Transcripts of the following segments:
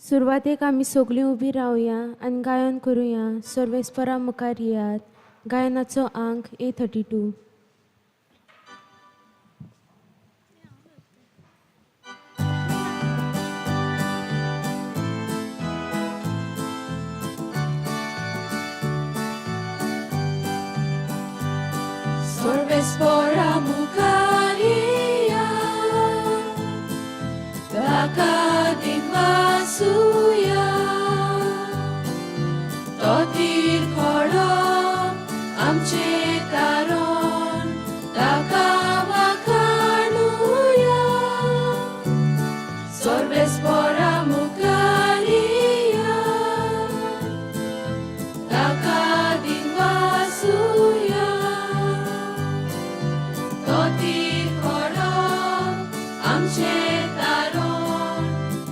सुरवातेक आमी सगळीं उबी रावया आनी गायन करुया. सर्वेस्परा मुखार येयात. गायनाचो अंक A32. Sorvespora mukaria, takadin masuya, totir khoro amche taron, takama kanuya. Sorvespora mukaria, takadin masuya. Totir khoro amche taron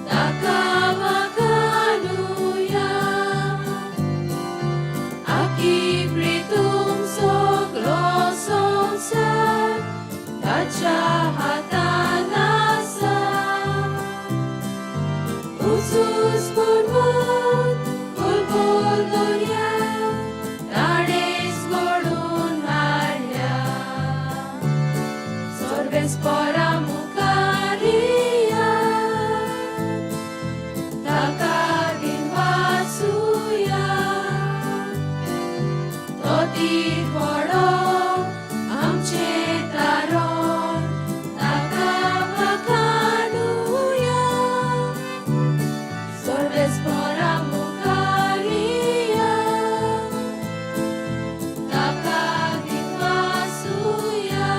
takama kanuya aki pritum soglo sonsar tacha hatanasa usus purvut bulbul durya tanes godun harya Sorvespora mukaria, takadin masuya, totir khoro amche taron takama kanuya. Sorvespora mukaria, takadin masuya.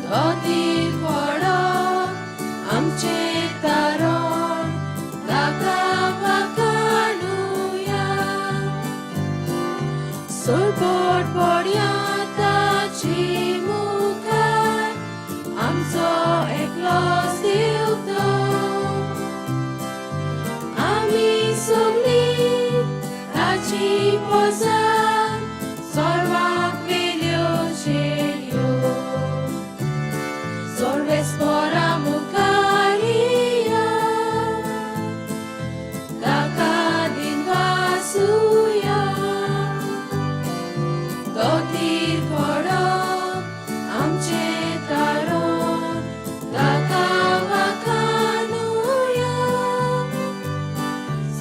Totir khoro amche taron takama kanuya Sorpot poryata chimukhar amcho eklos diuto Ami sogli rachi pozan sarvak velyo shelyo Sorvespora mukaria, takadin masuya, totir khoro amche taron takama kanuya.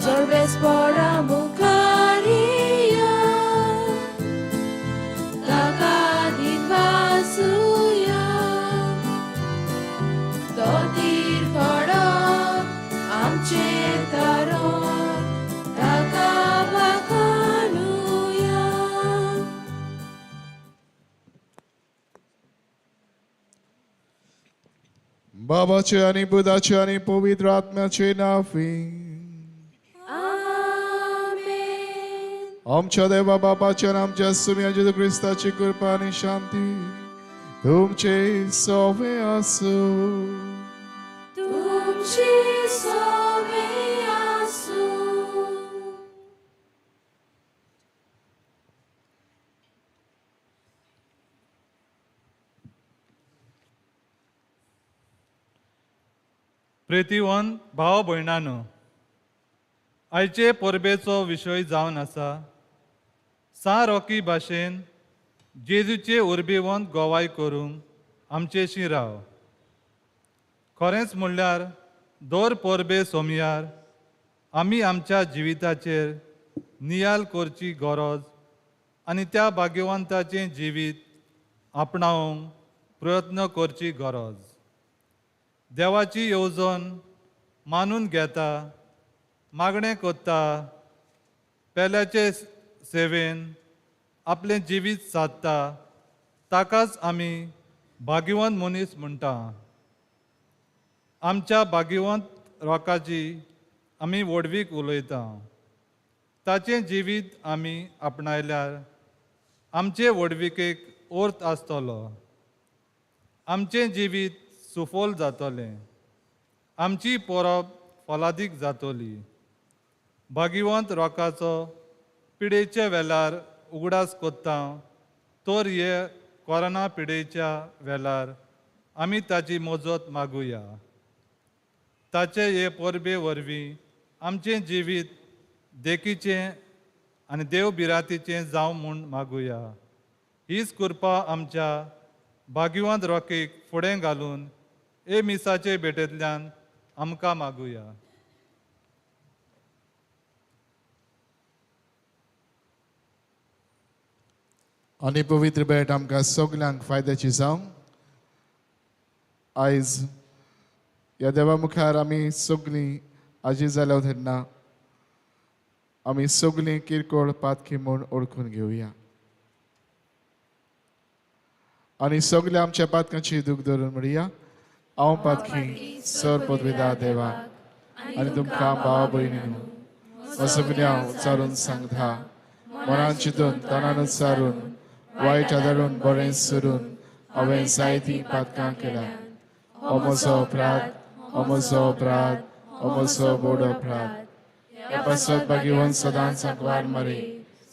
Sorvespora mukaria, takadin masuya. Totir khoro amche taron takama kanuya बाबाचे आणि बुधाचे आणि पवित्र आत्म्याचे नावे Amen आमच्या देवा बाबाच्या आणि आमच्या सुम्या जेजू ख्रिस्ताची कृपा आणि शांती तुमचे सोबे असो Tumchi sobe asu प्रितीवन भाव भयणानो आयचे परबेचो विशय जावन आसा सा रॉकी भाशेन जेजूचे उर्बेवंत गोवाय करूंक आमचेशी राव खरेंच म्हणल्यार दर परबे सोमयार आमी आमच्या जिविताचेर नियाल करची गरज आनी त्या भाग्यवंताचें जिवीत आपणावंक प्रयत्न करची गरज देवाची येवजण मानून घेता मागणें कोत्ता पेल्याचे सेवेन आपलें जिवीत सादता ताकाच आमी भाग्यवंत मनीस म्हणटा आमच्या भाग्यवंत रोकाची आमी व्हडवीक उलयता ताचें जिवीत आमी आपणायल्यार आमचे व्हडविकेक अर्थ आसतलो आमचें जिवीत सुफोल जातलें आमची परब फलादीक जातली भाग्यवंत रोकाचो पिडेच्या वेळार उगडास कोत्ता तर हे कोरोना पिडेच्या वेळार आमी ताची मजत मागुया ताचे हे परबे वरवीं आमचें जिवीत देखीचें आनी देव बिरातीचें जावं म्हूण मागुया. हीच कृपा आमच्या भाग्यवंत रॉकीक फुडें घालून हे मिसाचे भेटेंतल्यान आमकां मागुया. आनी पवित्र भेट आमकां सगल्यांक फायद्याची जावं. आयज ह्या देवा मुखार आमी सगळीं हाजीर जाल्या तेन्ना आमी सगळीं किरकोळ पातकी म्हूण ओळखून घेवया आनी सगल्या आमच्या पातकांची दूख धरून म्हणया. हांव पातकी सर पदवीदार देवाक आनी तुमकां भाव भयणीनो म्हजो गुन्यांव उचारून सांगता. मनान चिंतून तनान उच्चारून वायट आदारून बरें सरून हांवें जायतीं पातकां केल्यात. हो म्हजो अपराध, हो म्हजो अपराध, हो म्हजो बोड अपराध. ह्या पासत भाग्यवंत सदांच सांकवार मारी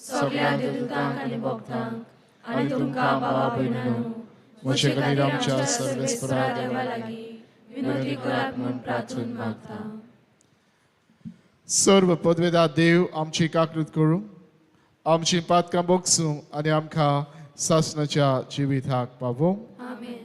सगळ्या देवदूतांक आनी भक्तांक आनी तुमकां भावा भयणीनो म्हजे खातीर आमच्या सर्वेस्परा देवा लागीं विनंती करात म्हूण प्रार्थून मागता. सर्व पदवेदार देव आमची काकूत करूं, आमची पातकां बोगसूं आनी आमकां सासणाच्या जिविताक पावों. आमेन.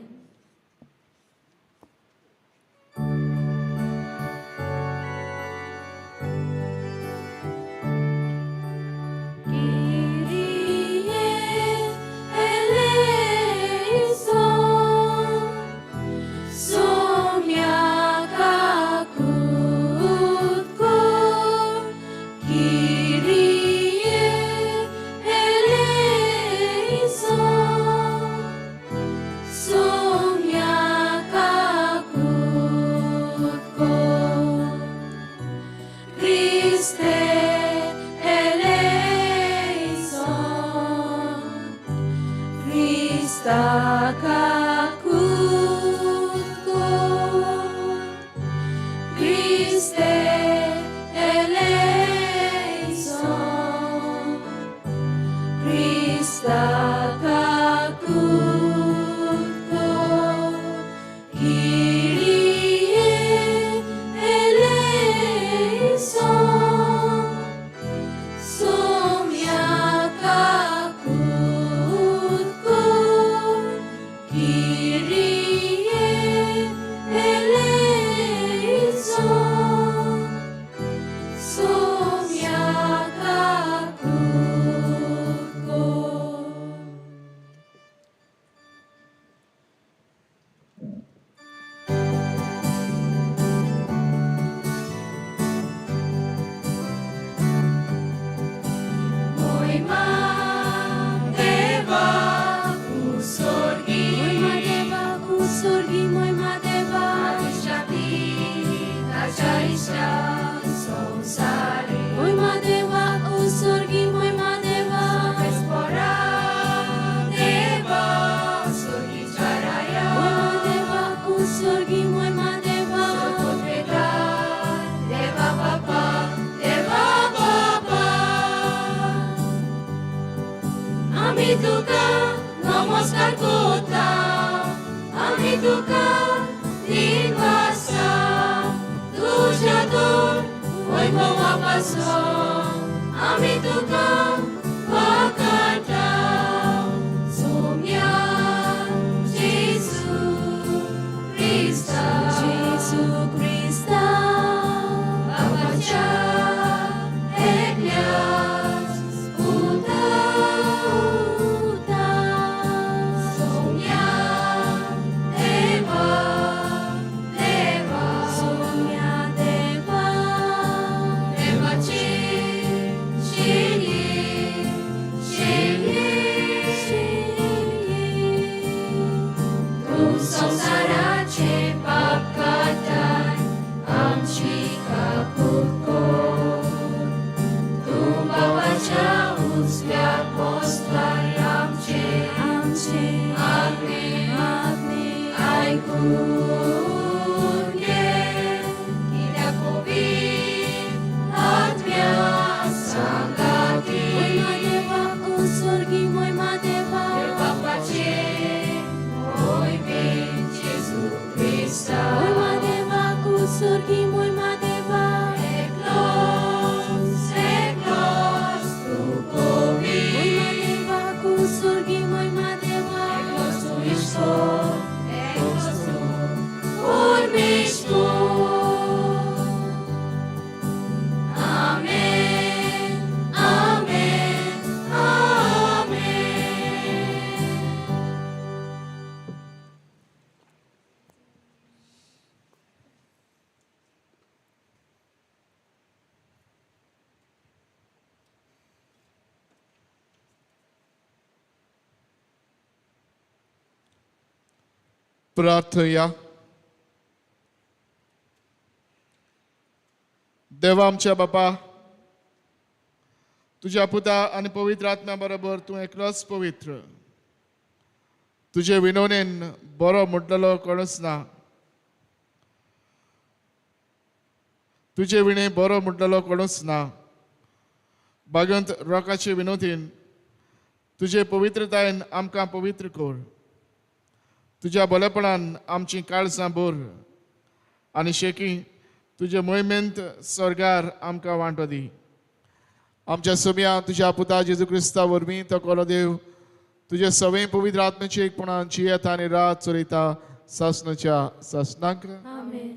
Devaci, surgi moima deva. Eklos, eklos, tu komi. Moima deva ku surgi moima deva. Eklos tu ishko, eklos tu urmishko. Amen, amen, amen. प्रार्थया. देवा आमच्या बापा, तुझ्या पुता आणि पवित्र आत्म्या बरोबर तू एकलोच पवित्र. तुझे विनवणेन बरो म्हणटलो कोणूच ना. तुझे विणे बरो म्हणटलो कोणूच ना. भाग्यवंत रोकाचे विनोदीन तुझे पवित्रतायेन आमकां पवित्र कर. तुझ्या बलेपणान आमची काळजां भर आनी शेकी तुझे मोहिमेंत स्वर्गार आमकां वांटो दी. आमच्या सोम्या तुझ्या पुता जेजू क्रिस्ता वरवीं तो कोलो देव तुझे सवय पवित्र आत्म्याचे एकपणान जियेत आनी रात चलयता सासणाच्या सासणाक. आमेन.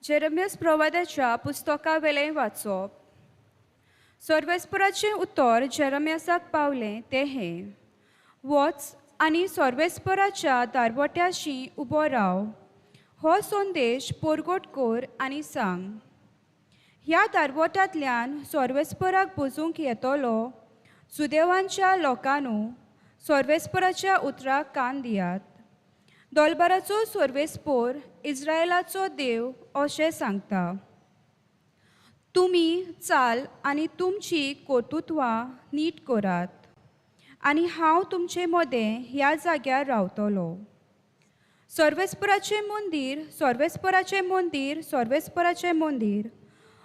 जेरेमियास प्रवाद्याच्या पुस्तका वेलें वाचप. सर्वेस्पराचें उतर जेरेमियासाक पावलें तें हें: वच आनी सर्वेस्पराच्या दारवट्याशी उबो राव. हो संदेश पोरगोट कर आनी सांग. ह्या दारवट्यांतल्यान सर्वेस्पराक बसूंक येतलो सुदेवांच्या लोकांनो, सर्वेस्पराच्या उतराक कान दियात. दोलबाराचो सर्वेस्पोर इस्रायलाचो देव अशें सांगता: तुमी चाल आनी तुमची कर्तुत्वां नीट करात, आनी हांव तुमचे मदें ह्या जाग्यार रावतलो. सर्वेस्पराचें मंदीर, सर्वेस्पराचें मंदीर, सर्वेस्पराचें मंदीर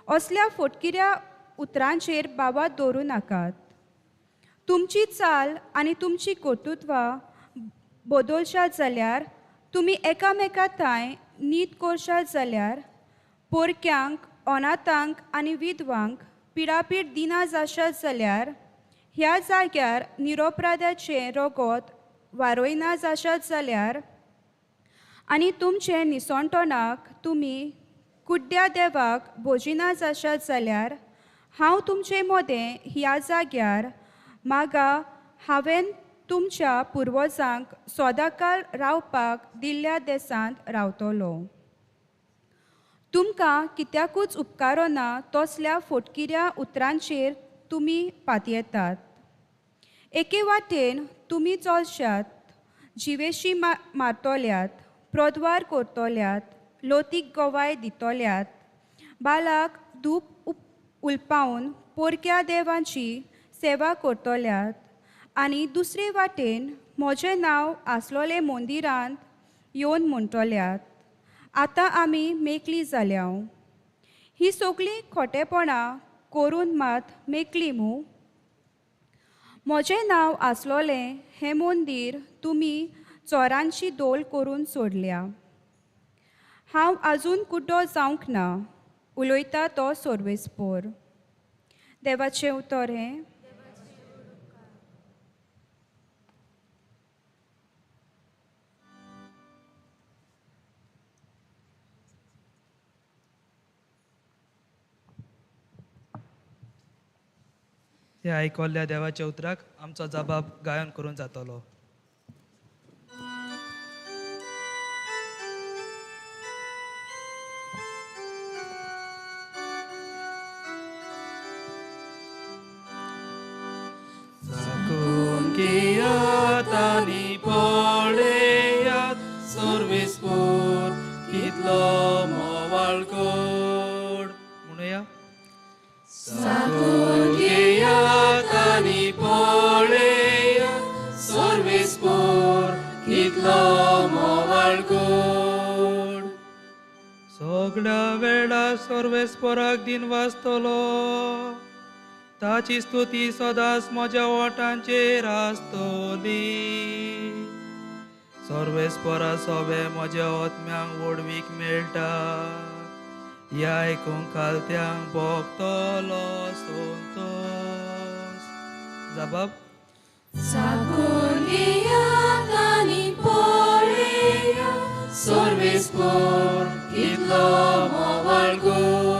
असल्या फटकिऱ्या उतरांचेर बाबा दवरूं नाकात. तुमची चाल आनी तुमची कर्तुत्वां बदलशात जाल्यार, तुमी एकामेकांताय नीत करशात जाल्यार, पोरक्यांक, अनाथांक आनी विधवांक पिडापीड दिना जाशात जाल्यार, ह्या जाग्यार निरोपराध्याचें रगत वारोयना जाशात जाल्यार, आनी तुमचे निसणटोणाक तुमी कुड्ड्या देवाक भोजिना जाशात जाल्यार, हांव तुमचे मदें ह्या जाग्यार मागा हांवें तुमच्या पुर्वजांक सदांकाळ रावपाक दिल्ल्या देसांत रावतलो. तुमकां कित्याकूच उपकारो ना तसल्या फटकिऱ्या उतरांचेर तुमी पातयेतात. एके वाटेन तुमी चलशात, जिवेशी मारतल्यात, प्रद्वार करतल्यात, लोतीक गोवाय दितल्यात, बालाक धूप उलपावन पोरक्या देवांची सेवा करतल्यात, आनी दुसरे वाटेन म्हजें नांव आसलोले मंदिरांत येवन म्हणटल्यात, आतां आमी मेकळीं जाल्याव. ही सगळीं खोटेपणां करून मात मेकळीं मूं? म्हजें नांव आसलोलें हें मंदीर तुमी चोरांची दोल करून सोडल्या. हांव आजून कुड्डो जावंक ना, उलयता तो सर्वेस्पोर. देवाचें उतर हें: हे आयकल्ल्या देवाच्या उतराक आमचो जबाब गायन करून जातलो. आनी पळयात सर्वेस्पोर कितलो मोवाळ कोड. म्हणूया साकून घेयात आनी पळयात सर्वेस्पोर कितलो मोवाळ कोड. सगळ्या वेळा सर्वेस्पराक दिन वाचतलो. ताची स्तुती सदांच म्हज्या ओठांचेर आसतली. सर्वेस्परा सोबे म्हज्या ओतम्यांक ओडवीक मेळटा. ह्या आयकूंक खालत्यांक भोगतलो संतोष. जबाब Sakun giat ani poleya, sorves por kitlo movalgod.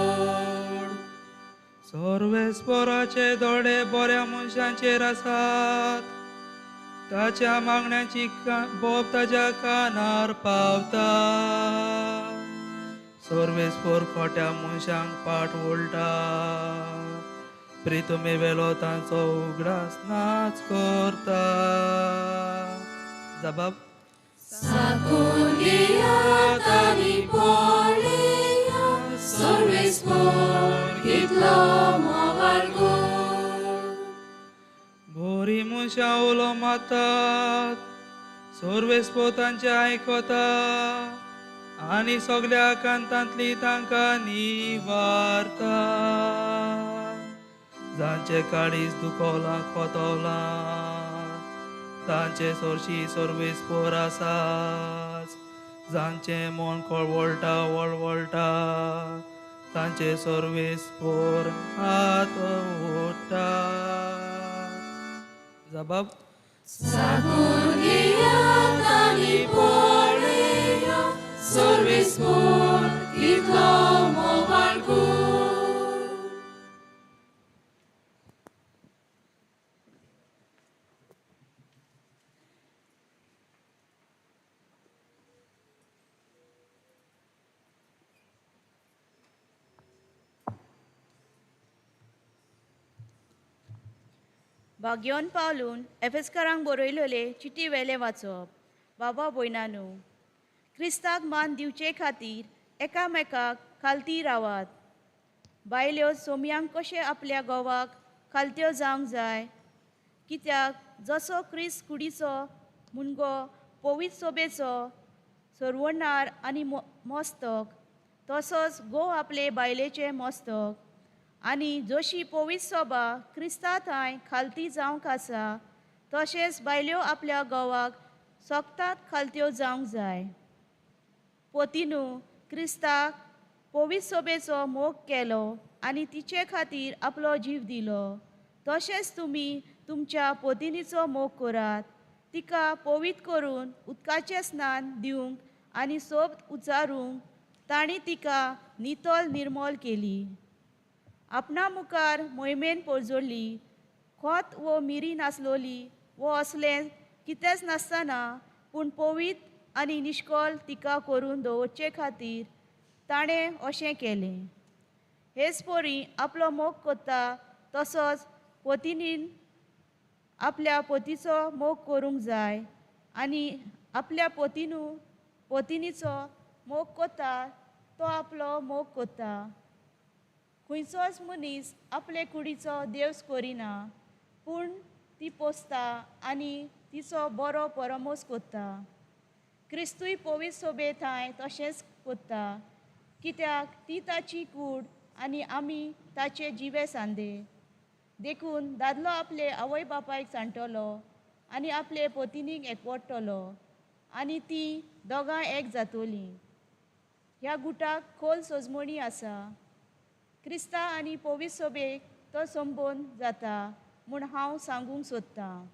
सर्वेस्पराचे दोळे बऱ्या मनशांचेर आसात. ताच्या मागण्यांची बोब ताच्या कानार पावता. सर्वेस्पर खोट्या मनशांक पाट वळटा. प्रितुमे वेलो तांचो उगडास नाच करता. जबाब Sakun giat ani poleya, sorves por kitlo movalgod. बोरी मनशां उलो मातात. सर्वेस्पर तांचे आयकता आनी सगळ्या कांतांतली तांकां निवारता. जांचे काळीज दुखोवलां खोतवलां, तांचे सोरशी सर्वेस्पर आसात. जांचे मन कळवळटा वळवळटा, तांचे सर्वेस्पर हात ओडटा. जबाब Sakun giat ani poleya, sorves por kitlo movalgod. भाग्योन पावलून एफेसकारांक बरयलेले चिटी वेले वाचप. बाबा भयणानू, क्रिस्ताक मान दिवचे खातीर एकामेकाक खालती रावात. बायल्यो सोमयांक कशे आपल्या घोवाक खालत्यो जावंक जाय, कित्याक जसो क्रिस्त कुडीचो मुनगो पवित्र सोबेचो सर्वणार आनी मस्तक, तसोच घोव आपले बायलेचे मस्तक. आनी जशी पवित्र सोबा क्रिस्ता थंय खालती जावंक आसा, तशेंच बायल्यो आपल्या घोवाक सोगतात खालत्यो जावंक जाय. पोतिनू, क्रिस्ताक पवित्र सोबेचो मोग केलो आनी तिचे खातीर आपलो जीव दिलो. तशेंच तुमी तुमच्या पोतिनीचो मोग करात. तिका पवित्र करून उदकाचें स्नान दिवंक आनी सोब उचारूंक तांणी तिका नितोल निर्मोल केली. आपणा मुखार मोहिमेन पोरजोडली. खोत वो मिरी नासलोली वो असलें कितेंच नासतना, पूण पवित्र आनी निश्कोल तिका करून दवरचे खातीर ताणें अशें केलें. हेच पोरी आपलो मोग कोत्ता तसोच पोतिनीन आपल्या पोतीचो मोग करूंक जाय. आनी आपल्या पोतिनीचो मोग कोत्ता तो आपलो मोग कोत्ता. खंयचोच मनीस आपले कुडीचो देवस करिना, पूण ती पोसता आनी तिचो बरो परमोस कोत्ता. क्रिस्तूय पवित्र सोबे थंय तशेंच कोत्ता, कित्याक ती ताची कूड आनी आमी ताचे जिवे सांदे. देखून दादलो आपले आवय बापायक सांठलो आनी आपले पोतिनीक एकवटतलो आनी ती दोगां एक जातोलीं. ह्या गुटाक खोल सोजमणी आसा. क्रिस्ता आनी पवित्र सोबेक तो संबोन जाता म्हूण हांव सांगूंक सोदतां.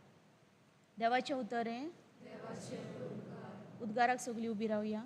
देवाचें उतरें. उद्गाराक सगळीं उबी रावया.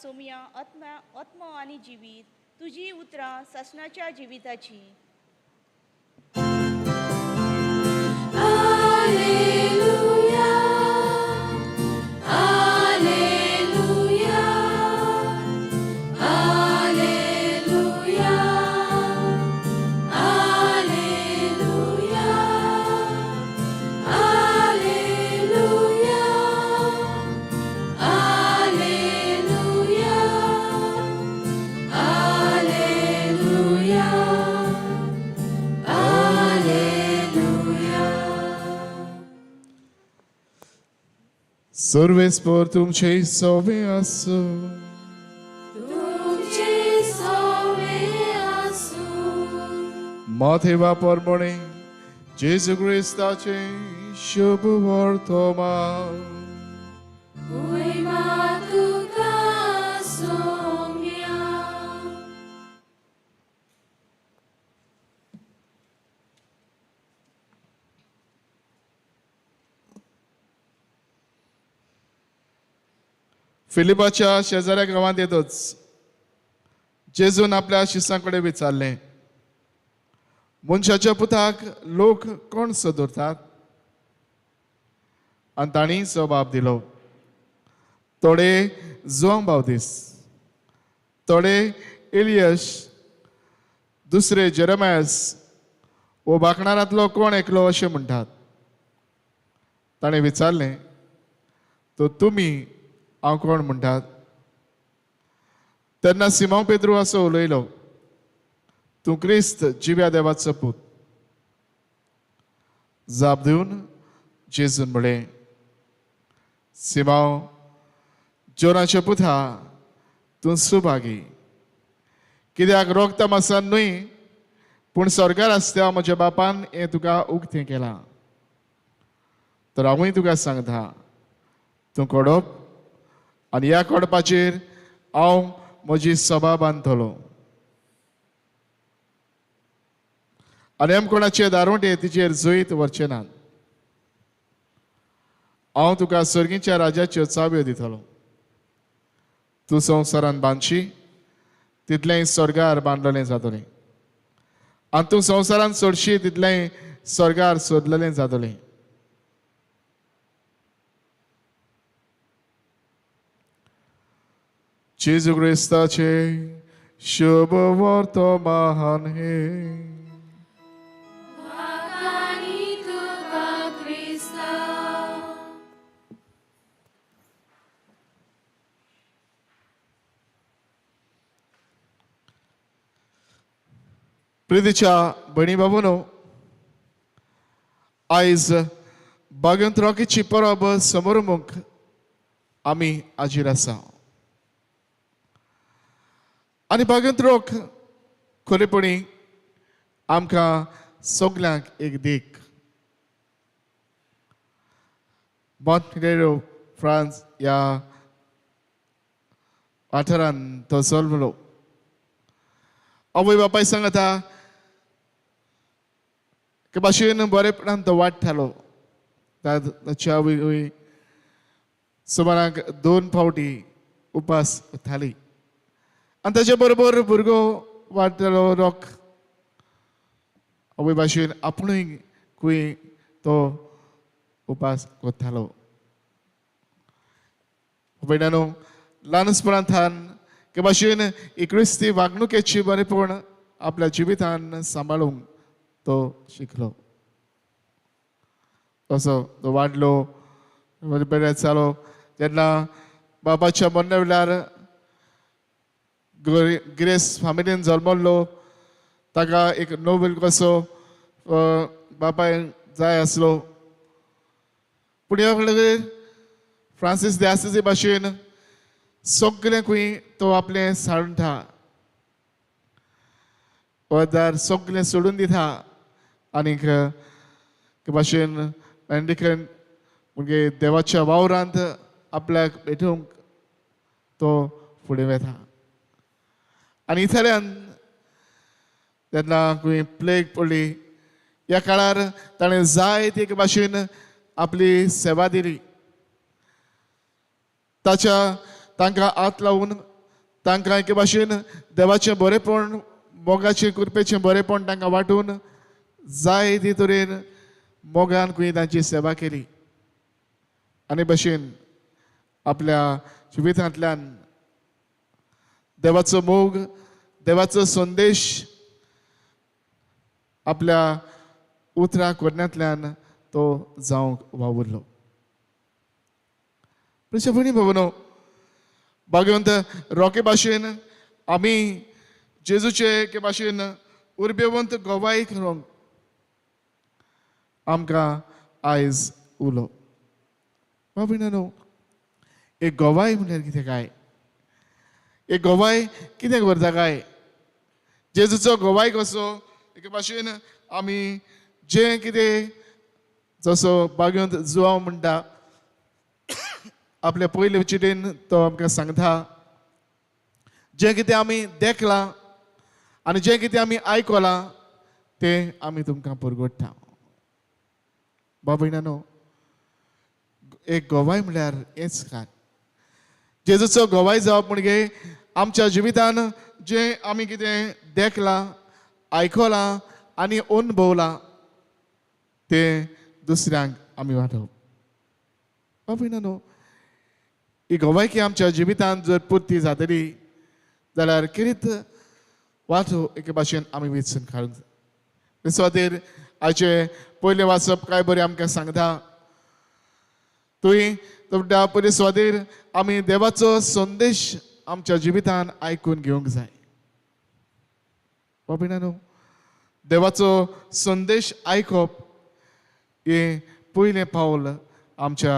सोमया आत्मा आनी जिवीत, तुजी उतरां ससनाच्या जिविताची. Alleluia. सर्वेस्पर तुमचे सवे आसू तुमचे सवे आसूं माथेवा परमणे जेजू क्रिस्ताचे शुभ वर्तमान उयमा तुका सोम्या फिलिपाच्या शेजाऱ्या गावात येतच जेजून आपल्या शिष्यांकडे विचारले, मनशाच्या पुताक लोक कोण सदरतात? आणि तांणी जबाब दिलो, थोडे जोआन बावतीस, थोडे एलियस, दुसरे जेरेमायस वो बाकणारांतलो कोण एकलो अशें म्हणटात. ताणें विचारलें, तो तुमी हांव कोण म्हणटात? तेन्ना सिमोन पेद्रू असो उलयलो, तूं क्रिस्त जिव्या देवाचो पूत. जाप दिवन जेजून म्हळें, सिमोन, जोनाचे पुता, तूं सुभागी, कित्याक रोगता मासान न्हय पूण स्वर्गार आसता म्हज्या बापान हें तुका उक्तें केलां. तर हांवूय तुका सांगता, तूं कोडप आनी ह्या कोडपाचेर हांव म्हजी सभा बांदतलो. आनी आम कोणाचे दारोटे तिचेर जोईत व्हरचे नात. हांव तुका सर्गीच्या राजाच्यो चाव्यो दितलो. तूं संवसारान बांदशी तितलें स्वर्गार बांदलेलें जातलें, आनी तूं संवसारान सोडशी तितलें स्वर्गार सोदलेलें जातलें. जेजू क्रिस्ताचे शुभ वर्तमान हे वाकानी तुका क्रिस्ता प्रितीच्या भणी बाबूनो, आयज बागंत रॉकीची परब समोरमुख आमी हाजीर आसा. आनी बागंत रोख खरेपणी आमकां सगल्यांक एक देख. मॉन्टेनेग्रो फ्रांस ह्या वाठारांत तो जल्मलो. आवय बापाय सांगता के भाशेन बरेपणान तो वाडटालो. ताच्या आवय सुमाराक 2 फावटी उपास उरताली आनी ताचे बरोबर भुरगो वाडटालो रोख आवय भाशेन आपुणूय खूंय तो उपास करतालो. भयणानो, ल्हानपणांतल्यान के भाशेन ही क्रिस्ती वागणुकेची बरेपण आपल्या जिवितान सांबाळूंक तो शिकलो. तसो तो वाडलो, बरें जालो. जेन्ना बाबाच्या मरणे वेळार ग्रेस फामिलीन जल्मलो, ताका एक नोबेल कसो बापाय जाय आसलो. पूण ह्या वेळार फ्रांसीस de Assisi भाशेन सगळें खूंय तो आपलें साळटा, वदार सगळें सोडून दिता आनीक के भाशेन मेंडिकन म्हणजे देवाच्या वावरांत आपल्याक भेटूंक तो फुडें वता. आनी इतल्यान जेन्ना खूंय प्लेग पडली, ह्या काळार ताणें जायते एक भाशेन आपली सेवा दिली. तांकां हात लावून तांकां एके भाशेन देवाचें बरेपण, मोगाचें कृपेचें बरेपण तांकां वांटून जायते तरेन मोगान खूंय तांची सेवा केली. आनी भाशेन आपल्या जिवितांतल्यान देवाचो मोग, देवाचो संदेश आपल्या उतरां कोरण्यांतल्यान तो जावंक वावुरलो. प्रिय भयणी भावनो, भगवंत रोके भाशेन आमी जेजूचे के भाशेन उर्बेवंत गोवाई करूंक आमकां आयज उलो. भयणानो, एक गोवाय म्हळ्यार कितें काय? एक गोवाय कितें करता काय? जेजूचो गोवाय कसो एके भाशेन आमी जें कितें जसो बागेंत जुवांव म्हणटा आपल्या पयले चिटेन तो आमकां सांगता जें कितें आमी देखलां आनी जें कितें आमी आयकलां तें आमी तुमकां परगट्टा. बाब भयणानो, एक गोवाय म्हळ्यार हेंच काय. जेजूचो गोवाय जावप म्हणजे आमच्या जिवितान जें आमी कितें देखलां, आयकलां आनी अनुभवलां तें दुसऱ्यांक आमी वाटप. बाब भयणानो, ही गोवायकी आमच्या जिवितांत जर पुर्ती जातली जाल्यार किरीत वाटो एके भाशेन आमी वेंचून काडूंक जाय. ते खातीर आयचे पयलें वाचप काय बरें आमकां सांगता. तुवें तुमच्या पयले स्वादेर आमी देवाचो संदेश आमच्या जिवितान आयकून घेवंक जाय. बाब भयणानो, देवाचो संदेश आयकप हें पयलें पावल आमच्या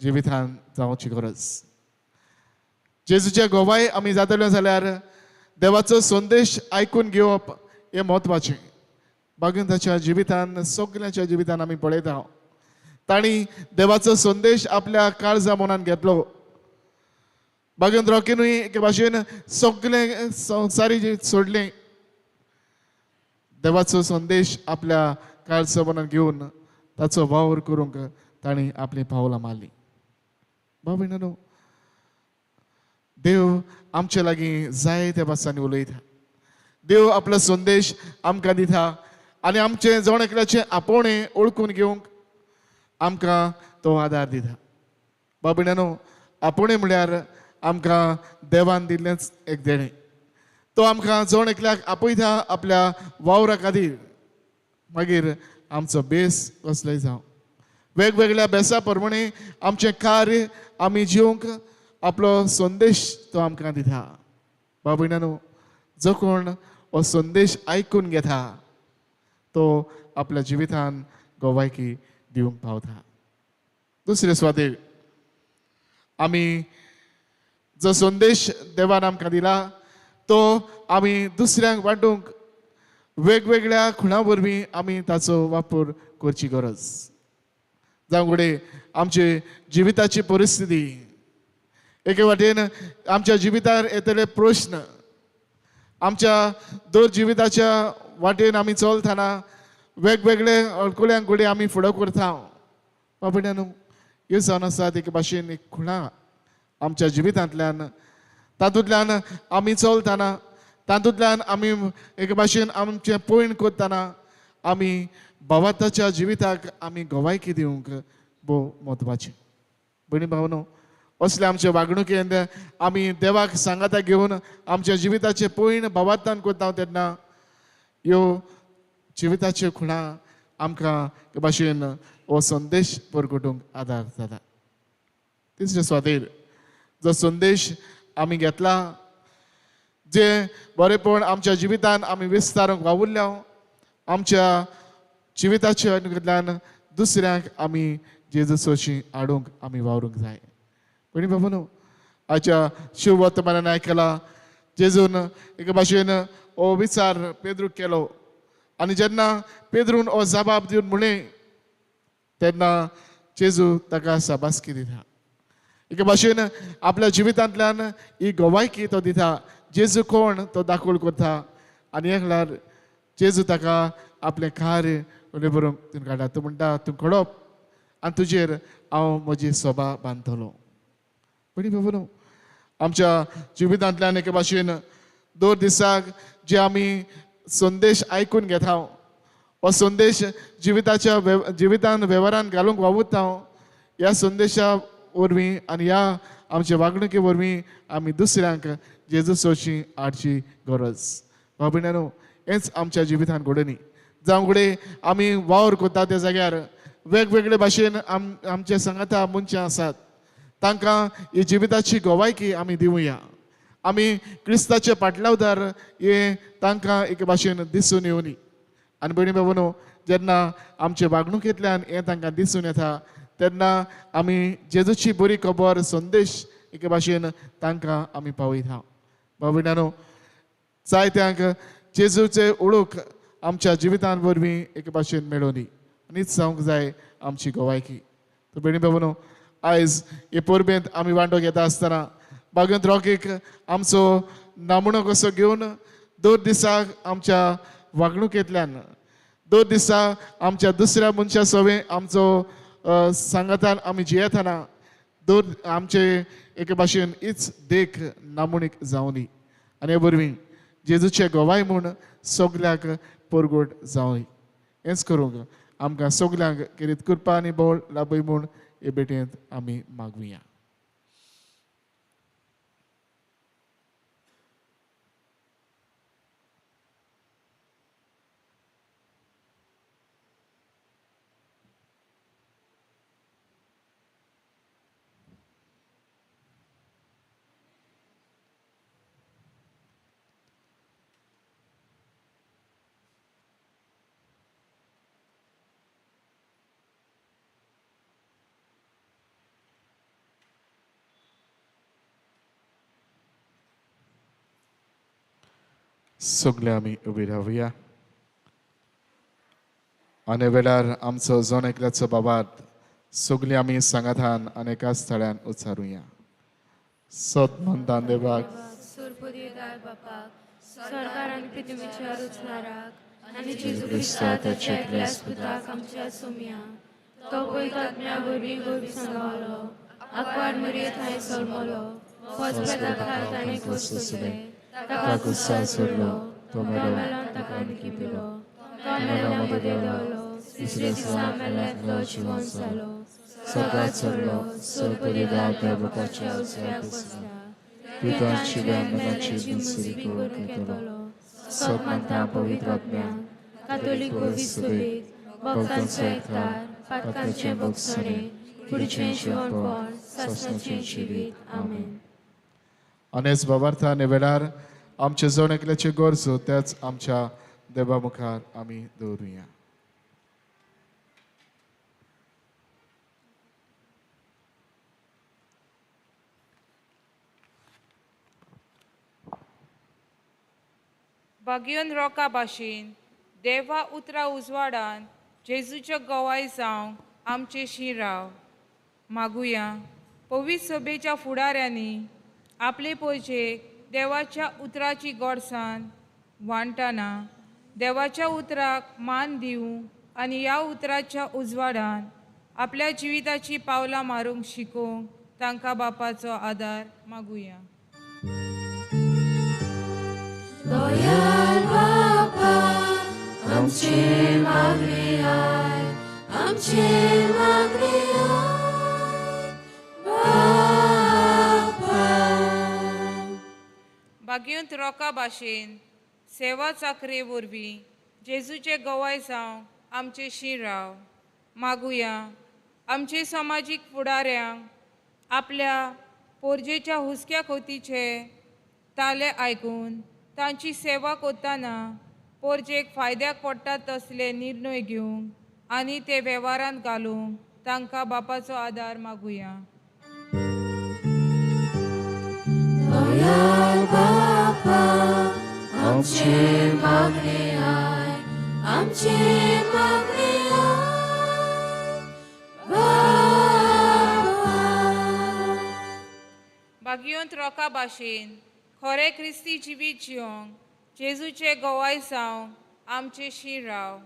जिवितान जावची गरज. जेजूचे गोवाय आमी जातले जाल्यार देवाचो संदेश आयकून घेवप हें म्हत्वाचें. भागवंताच्या जिवितान सगल्यांच्या जिवितान आमी पळयता तांणी देवाचो संदेश आपल्या काळजा मनान घेतलो. भागवंत रॉकीनूय एके भाशेन सगळें संवसारी जिवीत सोडलें. देवाचो संदेश आपल्या काळजा मनान घेवन ताचो वावर करूंक तांणी आपली पावलां मारलीं. बाब भयणानो, देव आमचे लागीं जायत्या भासांनी उलयता. देव आपलो संदेश आमकां दिता आनी आमचे जण एकल्याचें आपोवणें ओळखून घेवंक आमकां तो आदार दिता. बाब भयणानो, आपोवणें म्हळ्यार आमकां देवान दिल्लेंच एक देणें. तो आमकां जण एकल्याक आपयता आपल्या वावरा खातीर. मागीर आमचो बेस कसलोय जावं, वेगवेगळ्या बेसा प्रमाणे आमचें कार्य आमी जिवंक आपलो संदेश तो आमकां दिता. बाब भयणानो, जो कोण हो संदेश आयकून घेता तो आपल्या जिवितान गोवायकी दिवंक पावता. दुसरे स्वादेर आमी जो संदेश देवान आमकां दिला तो आमी दुसऱ्यांक वांटूंक वेगवेगळ्या खुणा वरवीं आमी ताचो वापर करची गरज. जावं घडये आमचे जिविताची परिस्थिती, एके वाटेन आमच्या जिवितार येतले प्रश्न, आमच्या दर जिविताच्या वाटेन आमी चलतना वेगवेगळे अडखळ्यांक घडये आमी फुडो करता. बाब भयणानो, ह्यो जावन आसात एके भाशेन एक खुणा आमच्या जिवितांतल्यान. तातूंतल्यान आमी चलतना, तातूंतल्यान आमी एके भाशेन आमचें पयण करतना आमी भावाताच्या जिविताक आमी गोवायकी दिवंक भोव म्हत्वाचें. भयणी भावनो, असले आमचे वागणुकेंत आमी देवाक सांगाता घेवन आमच्या जिविताचे पयण भावार्थान करता तेन्ना ह्यो जिविताच्यो खुणा आमकां हे भाशेन हो संदेश परगटूंक आदार जाता. तिसरे स्वादेर जो संदेश आमी घेतला, जे बरेपण आमच्या जिवितान आमी विस्तारूंक वावुरल्या, आमच्या जिविताच्या अनुगतल्यान दुसऱ्यांक आमी जेजूची हाडूंक आमी वावरूंक जाय. भयणी बाबूनो, आजच्या शिव वर्तमानान आयकला जेजून एके भाशेन हो विचार पेद्रूक केलो आनी जेन्ना पेद्रून हो जबाब दिवन म्हणलें तेन्ना जेजू ताका शाबासकी दिता. एके भाशेन आपल्या जिवितांतल्यान ही गोवायकी तो दिता. जेजू कोण तो दाखोवन करता आनी एक लागल्यार जेजू ताका आपलें कार्य उणें बरोवंक तितून काडटा. तूं म्हणटा तूं खडप आनी तुजेर हांव म्हजी सोबा बांदतलो. भयणी बाबूनो, आमच्या जिवितांतल्यान एके भाशेन दर दिसाक जे आमी संदेश आयकून घेता, हो संदेश जिवितान वेव्हारान घालूंक वावुरता, ह्या संदेशा वरवीं आनी ह्या आमच्या वागणुके वरवीं आमी दुसऱ्यांक जेजूची हाडची गरज. बाब भयणानो, हेंच आमच्या जिवितान घडोवनी. जावं घडये आमी वावर करता त्या जाग्यार वेगवेगळे भाशेन आमचे सांगाता मनशां आसात, तांकां ही जिविताची गोवायकी आमी दिवया. आमी क्रिस्ताचे पाटलावदार हे तांकां एके भाशेन दिसून येवनी. आनी भयणी बाबूनो, जेन्ना आमचे वागणुकेंतल्यान हें तांकां दिसून येता तेन्ना आमी जेजूची बरी खबर संदेश एके भाशेन तांकां आमी पावयता भाव भयणांनो जायत्यांक जेजूचे ओळख आमच्या जिवितां वरवीं एके भाशेन मेळोनी आनीच जावंक जाय आमची गोवायकी तर भयणी भावनो आयज हे परबेंत आमी वांटो घेता आसतना भागवंत रॉकेक आमचो नामणो कसो घेवन 2 दिसाक आमच्या वागणुकेंतल्यान 2 दिसाक आमच्या दुसऱ्या मनशा सोबे आमचो सांगातान आमी जियेतना आमचे एके भाशेन हीच देख नामणीक जावनी आनी हे वरवीं जेजूचे गोवाय म्हूण सगल्यांक परगोट जावं हेंच करूंक आमकां सगल्यांक कितें कृपा आनी बोळ लाभय म्हूण हे भेटेंत आमी मागुया सगळे आमी उबी रावया आनी वेळार आमचो जोन एकल्याचो बाबात सगळीं आमी सांगातान आनी एकाच थळ्यान उच्चारुया सत म्हणटान देवाक सुरपुदीदार बापाक स्वर्गार आनी पृथ्वीच्या रुचणाराक आनी जेजू क्रिस्ता ताच्या एकल्या पुताक आमच्या सुमया तो पयतात्म्या वरवीं गोबी सांगावलो आकवार मरयत हांवें सलमलो वचपेता खाल ताणें खोस सोसले ताका कुस्सा सोडलो तो मेलो ताका आणखी पिलो तो मेल्या मदो देंवलो तिसरे दिसा मेल्यांतलो जिवंत जालो सगळ्यात चडलो सुरपुदीदार त्या बापाच्या उजव्याक बसला पितांची मनाची दुसरी करून घेतलो सत म्हणटा पवित्र आत्म्या कातोलीक गोवी सुबेत भक्तांचो एकठार पातकांचे भोगसणे फुडचें जिवणपण ससनाचें जिवीत आमेन अनेस बाबार्था आनी वेळार आमचे जोण एकल्याचे गरजो त्याच आमच्या देवा मुखार आमी दवरुया भगियन रोका भाशेन देवा उतरा उजवाडान जेजूच्या गोवाय जावं आमचे शिराव मागुया पवित्र सभेच्या फुडाऱ्यांनी आपले पोयचेक देवाच्या उतराची गोडसाण वांटना देवाच्या उतराक मान दिवं आनी ह्या उतराच्या उजवाडान आपल्या जिविताची पावलां मारूंक शिकोवंक तांकां बापाचो आदार मागुया दयाल बापा आमचे मागणे आय आमचे मागणे आय बापा भाग्यवंत रोका भाशेन सेवा चाकरे वरवीं जेजूचे गोवाय जावं आमचे शिराव मागुया आमचे समाजीक फुडाऱ्यांक आपल्या पोरजेच्या हुस्क्या खोतीचे ताले आयकून तांची सेवा करतना पोरजेक फायद्याक पडटा तसले निर्णय घेवंक आनी ते वेव्हारांत घालूंक तांकां बापाचो आदार मागुया दयाल बापा आमचे मागणे आय आमचे मागणे आय बापा भाग्यवंत रोका भाशेन खरे क्रिस्ती जिवीत जिवंक जेजूचे गोवाय जावं आमचे शिराव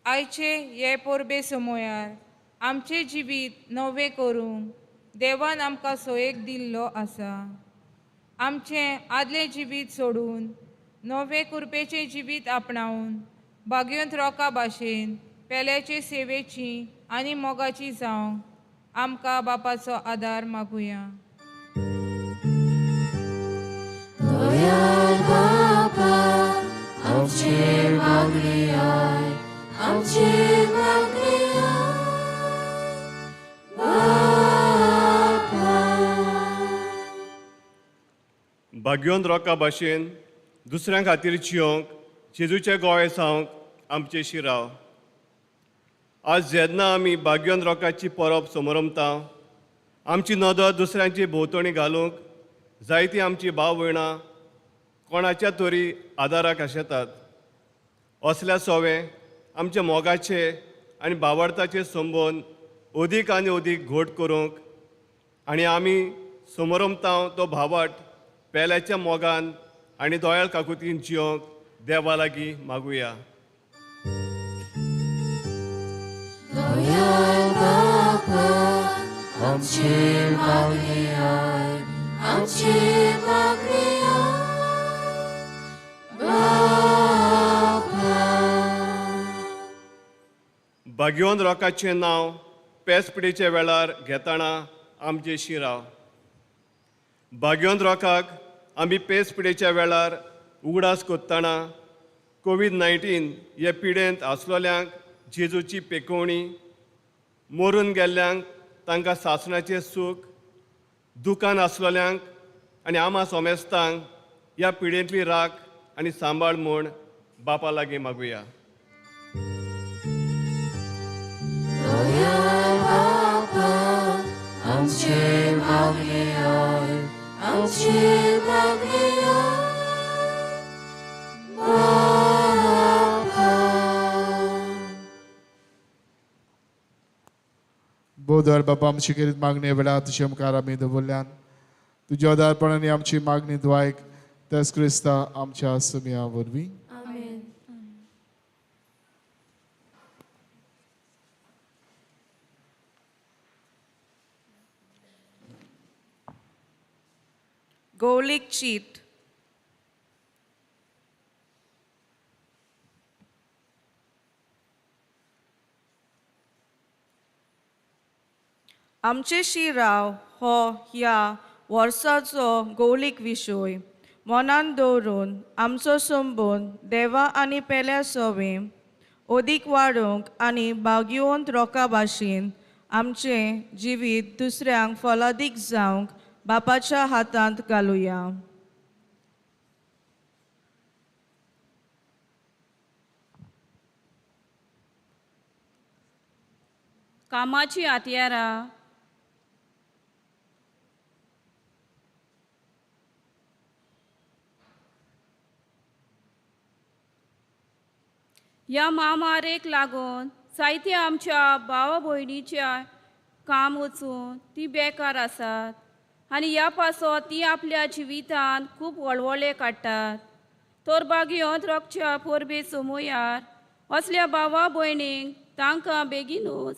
आयचे हे परबे समयार आमचे जिवीत नवे करूंक देवान आमकां सोयेक दिल्लो आसा आमचें आदलें जिवीत सोडून नवे कृपेचें जिवीत आपणावन भाग्यवंत रोका भाशेन पेल्याचे सेवेची आनी मोगाची जावंक आमकां बापाचो आदार मागुया दयाल बापा आमचे मागणे आय आमचे मागणे आय बापा भाग्यवंत रोका भाशेन दुसऱ्यां खातीर जियोंक जेजूचे गोंय जावंक आमचे शिराव आज जेन्ना आमी भाग्यवंत रोकाची परब समरमता आमची नदर दुसऱ्यांची भोंवतणी घालूंक जायतीं आमची भाव भयणां कोणाच्या तरी आदाराक आशेतात. असल्या सोवे आमच्या मोगाचे आनी भावार्थाचे संबंद अदीक आनी अदीक घट करूंक आनी आमी समोरमताव तो भावार्थ पेल्याच्या मोगान आनी दोयाळ काकुतीन जियोंक देवा लागीं मागुया. दोयाळ बापा आमचे मागणे आय, आमचे मागणे आय बापा. भाग्यवान रोकाचें नांव पेसपिडेच्या वेळार घेताना आमचे शिराव. भाग्यवान रोकाक आमी पेसपिडेच्या वेळार उगडास कोत्ताना कोविड-19 हे पिडेंत आसलोल्यांक जेजूची पेकोवणी, मरून गेल्ल्यांक तांकां सासणाचें सूख, दुकान आसलोल्यांक आनी आमा सोमेस्तांक ह्या पिडेंतली राख आनी सांबाळ म्हूण बापा लागीं मागुया. दोयाळ बापा आमचे मागणे आय, आमचे मागणे आय बापा. बोधर बाबा आमची करीत मागणी वेळा तुझे मुखार आमी दवरल्यान तुज्या उदारपणाने आमची मागणी द्वायक तेच क्रिस्ता आमच्या सुमया वरवीं. आमेन. गौलीक चीट. आमचे शिराव हो ह्या वर्साचो गौलीक विशय मनान दवरून आमचो संबंद देवा आनी पेल्या सोवे अदीक वाडोवंक आनी भाग्यवंत रोका भाशेन आमचें जिवीत दुसऱ्यांक फलादीक जावंक बापाच्या हातांत घालुया. कामाची हातयारां, ह्या महामारेक लागून जायत्या आमच्या भावा भयणीच्या काम वचून ती बेकार आसात आनी ह्या पासत ती आपल्या जिवितान खूब वळवळे काडटात. तर भाग्यवंत रोगच्या परबे समोयार असल्या भावा भयणींक तांकां बेगीनूच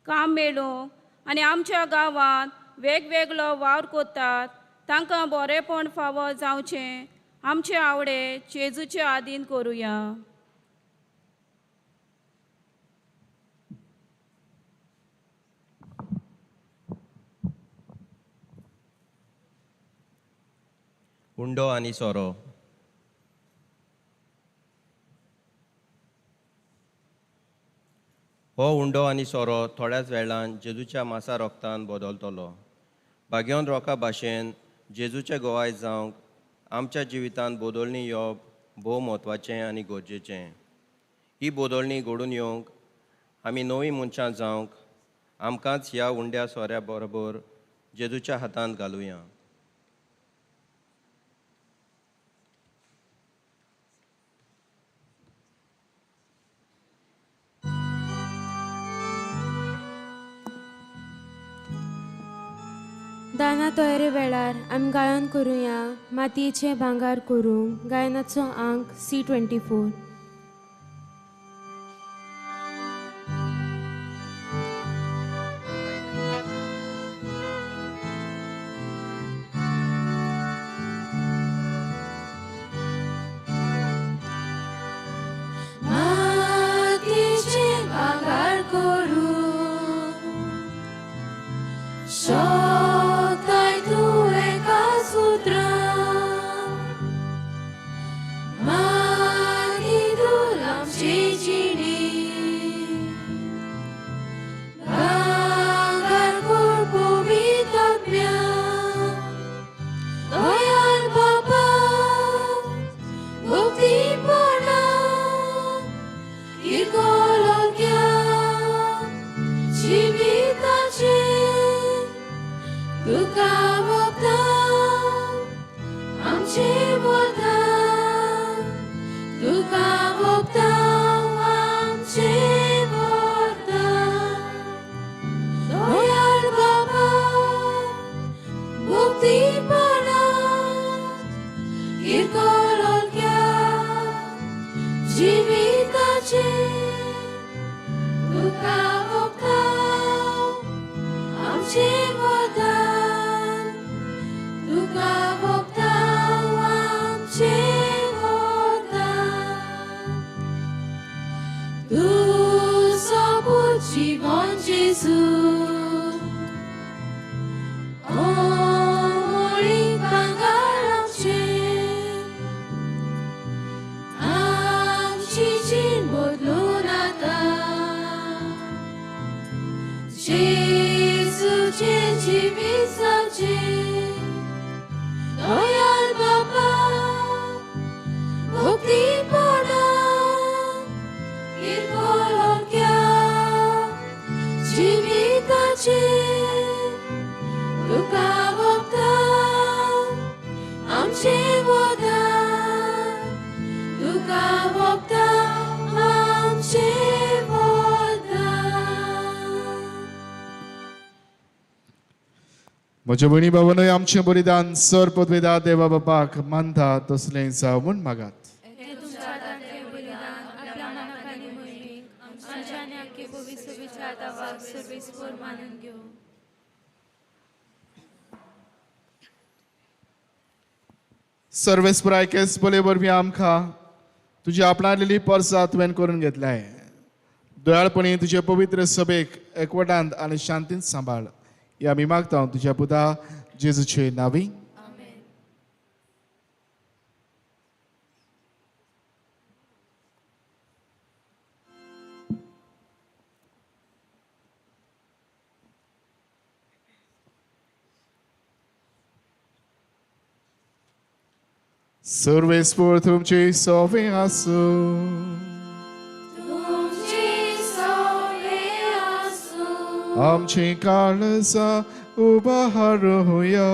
काम मेळूंक आनी आमच्या गांवांत वेगवेगळो वावर कोत्तात तांकां बरेपण फावो जावचें आमचे आवडे जेजूचे आदीन करुया. उंडो आनी सोरो. हो उंडो आनी सोरो थोड्याच वेळान जेजूच्या मासा रोगतान बदलतलो. भाग्यवान रोका भाशेन जेजूचे गोवाय जावंक आमच्या जिवितांत बदलणी येवप भोव म्हत्वाचें आनी गरजेचें. ही बदलणी घडून येवंक आमी नवीं मनशां जावंक आमकांच ह्या उंड्या सोऱ्या बरोबर जेजूच्या हातांत घालुया. दाना तयारी वेळार आमी गायन करुया मातयेचे भांगार करूंक गायनाचो अंक C24. मातयेचे भांगार करूं शोकताय तूं एका सुत्रां माती तुका वोगतां आमचे वरदान तुका वोगतां आमचे वरदान दयाळ बाबा भक्तीपणांत इरकोलक्या जिविताचे तुका वोगतां आमचे वरदान तुका वोगतां आमचे वरदान तूं सोबूत जीवन जेजू मोळी भांगर आमची जीण बदलून आतां जेजूचे जिवीत जावचें दयाळ बाबा भक्तीपणान इरकोलक्या जिविताचे तुका वोगतां आमचे वरदान तुका वोगतां आमचे वरदान म्हज्या भयणी भावांनोय आमचें बलिदान सर पदवेदार देवा बापाक मानता तसलें जावं म्हूण मागात. हे तुमच्या दांते बलिदान आपल्या मनाक आनी मोहीमेक आमच्या आनी आख्खे पवित्र विचार दावाक सर्वेस्पर मानून घेवं. सर्वेस्परायकेस बले वरवीं आमकां तुजी आपणालेली परसां तुवें करून घेतल्याय. दयाळपणी तुजे पवित्र सभेक एकवटांत आनी शांतींत सांबाळ या आमी मागता तुज्या पुता जेजूचे नांवी. सर्वेस्पर तुमचे सोवे आसूं तुमची सवे आसूं आमची काळजां उबारूया.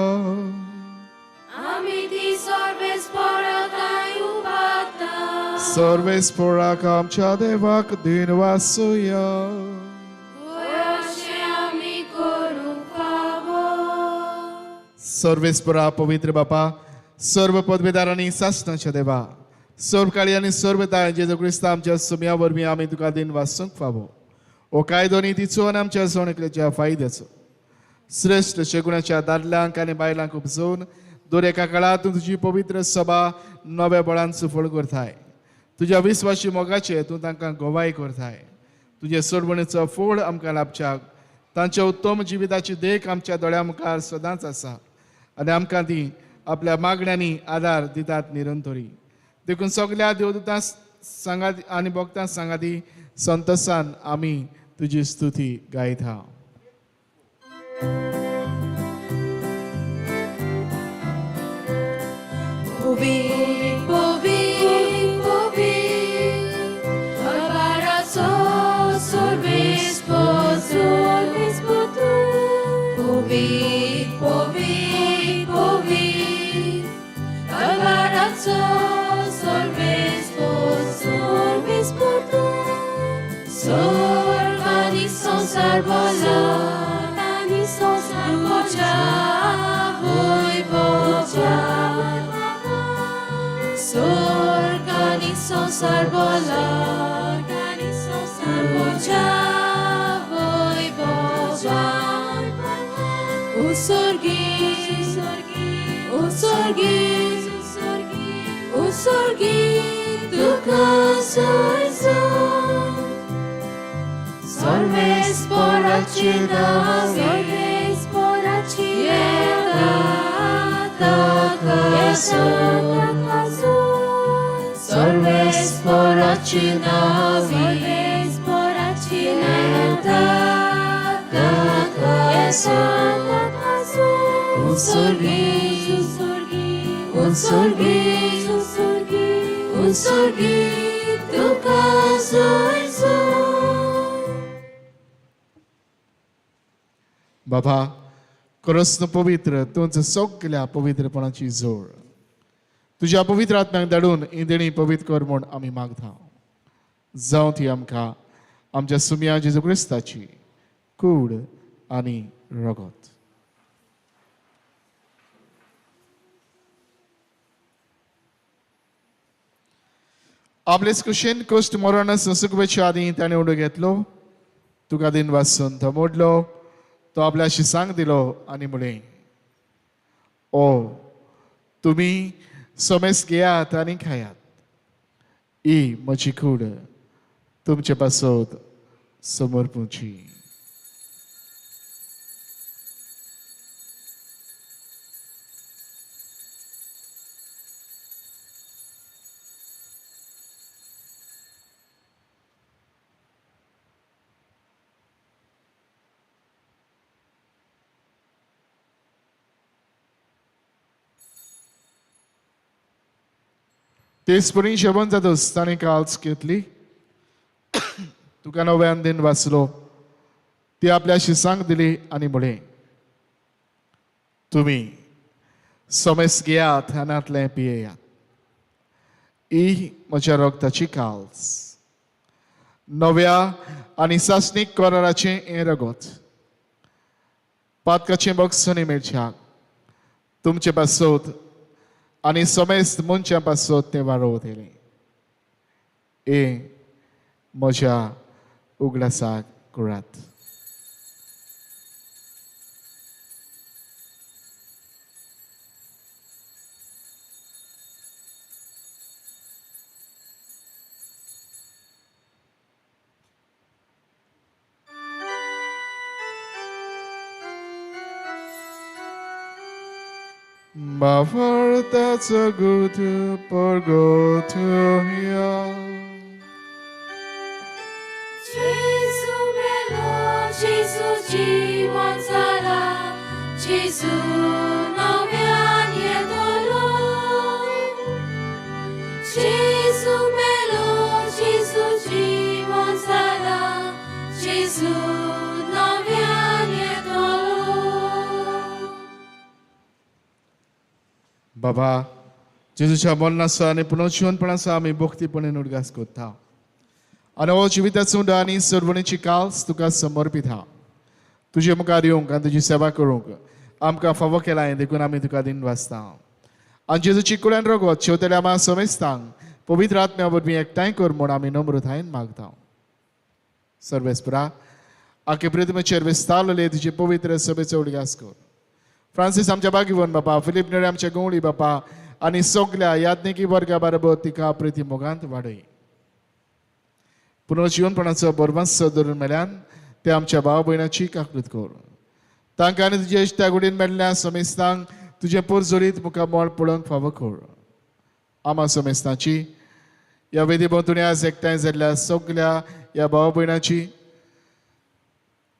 आमी ती सर्वेस्पराकाय उबारता सर्वेस्पराक आमच्या देवाक दिन वासुया. अशें आमी करूंक फावो सर्वेस्परा पवित्र बापा सर्व पदवेदारांनी सासणाच्या देवा सर्व काळी आनी सर्व ताय जेजू क्रिस्त आमच्या सुम्या वरवीं आमी तुका दिन वासूंक फावो. हो कायदो नितीचो आनी आमच्या सोणकलेच्या फायद्याचो श्रेष्ठ शेगुणाच्या दादल्यांक आनी बायलांक उपजोवन दर एका काळांत तुजी पवित्र सभा नव्या बळान सुफळ करताय. तुज्या विस्वासी मोगाचे तूं तांकां गोवाय करताय. तुजे सोडवणीचो फोड आमकां लाभच्याक तांच्या उत्तम जिविताची देख आमच्या दोळ्या मुखार सदांच आसा आनी आमकां ती आपल्या मागण्यांनी आदार दितात निरंतरी. देखून सगल्या देवदूतां सांगात आनी भक्तां सांगाती संतोषान आमी तुजी स्तुती गायता. Povik, povik, povik, Barbaraco, sorvespo tu. Povik, povik, povik, Barbaraco, sorvespo tu. Sorgani sonsar bola, nani sonsar boja, voi boja. Sorgani sonsar bola, nani sonsar boja, voi boja. Usorgi, tu caso Sorves por acina, sorves por acina, sorves por acina, sorves por acina, un sorgi, tu caso बाबा खरोच न्हू पवित्र तूंच सगळ्या पवित्रपणाची जोड तुज्या पवित्र आत्म्याक धाडून ही देणी पवित्र कर म्हूण आमी मागता जावं ती आमकां आमच्या सुम्या जेजू क्रिस्ताची कूड आनी रगत आपलेच कुशीन कश्ट मरण संसुकवेच्या आदी ताणें उडो घेतलो तुका दिन वाचून तो मोडलो तो आपल्या शिसांक दिलो आनी म्हळें ओ तुमी सोमेस घेयात आनी खायात ही म्हजी कूड तुमचे पासत समर्पूची तेचपणी जेवण जातच ताणें काल्स घेतली तुका नव्यान दिन वाचलो ती आपल्या शिसांक दिली आनी म्हळें तुमी सोमेस घेयात आनांतलें पियेयात ही म्हज्या रगताची काल्स नव्या आनी सासणीक कराराचें हें रगत पातकाचें बगसनी मेळच्याक तुमचे पासत आनी सोमेस्त मनच्या पासत तें वाडोवतलें हे म्हज्या उगडासाक करात Ma fortezza gute porgotoria Gesù melo, Gesù जीवन जाला Gesù नव्यान येतलो Gesù melo, Gesù जीवन जाला Gesù नव्यान येतलो बाबा जेजूच्या मरणाचो आनी पुनर्जीवनपणाचो आमी भक्तीपणेन उडगास करता आनी हो जिविताचो आनी सर्वणीची काल्स तुका समर्पीत हा तुजे मुखार येवंक आनी तुजी सेवा करूंक आमकां फावो केला हें देखून आमी तुका दिन वाचता आनी जेजूची कुळ्यान रगत शेवतल्या आमी समेस्तांक पवित्र आत्म्या वरवीं एकठांय कर म्हूण आमी नम्रतायेन मागता सर्वेस्परा आखे प्रितमेचेर विस्तारलेले तुजे पवित्र सभेचो उडगास कर फ्रांसीस आमच्या बागीवन बापा फिलीप नेडे आमच्या गवळी बापा आनी सगळ्या याज्ञिकी वर्गा बरोबर तिका प्रिती मोगांत वाडय पुनर्जीवनपणाचो बरवंस धरून मेल्यान ते आमच्या भाव भयणाची काकूत कर तांकां आनी तुजे इश्टा गुडीन मेळिल्ल्या समेस्तांक तुजे पोरजोरीत मुखार मोळ पळोवंक फावो कर आमा समेस्तांची ह्या वेदी भोंवतणी आज एकठांय जाल्ल्या सगळ्या ह्या भाव भयणाची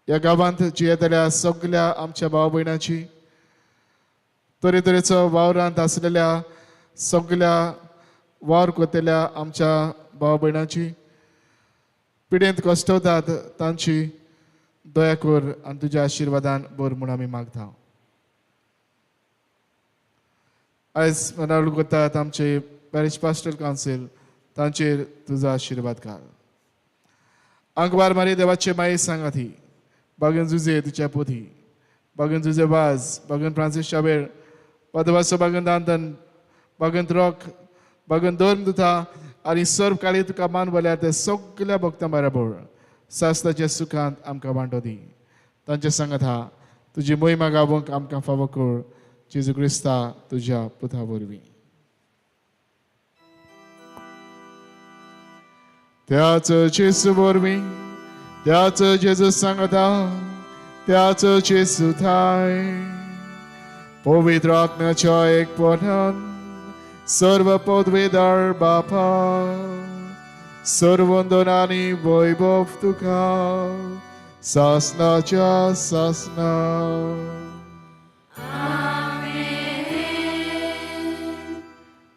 ह्या गांवांत जियेतल्या सगळ्या आमच्या भाव भयणाची तरेतरेचो वावरांत आसलेल्या सगळ्या वावर कोतेल्या आमच्या भाव भयणाची पिडेंत कश्टवतात तांची दया कर आनी तुज्या आशिर्वादान बर म्हूण आमी मागता आयज मनावळ करतात आमचे पॅरिश पास्टल कावन्सील तांचेर तुजो आशिर्वाद घाल आंकवार मारी देवाचे माये सांगाती बागन जुजे तुच्या पोथी बागन जुजे वाज बागन फ्रांसीस शाबेर पदवासो बागन दांतन बागन रॉक बागन दोन दुथा आनी सर्व काळी तुका मान बोल्या ते सगळ्या भक्तां बरोबर सास्ताच्या सुखांत आमकां वांटो दी तांचे सांगात हा तुजी मोहिमा गावोवंक आमकां फावो कर जेजू क्रिस्ता तुज्या पुता वरवीं त्याच जेजू वरवीं त्याच जेजू सांगता त्याच जेजू थाय पवित्र आत्म्याच्या एकपणान सर्व पदवीदार बापा सर्व वंदन आनी वैभव तुका सासनाच्या सासना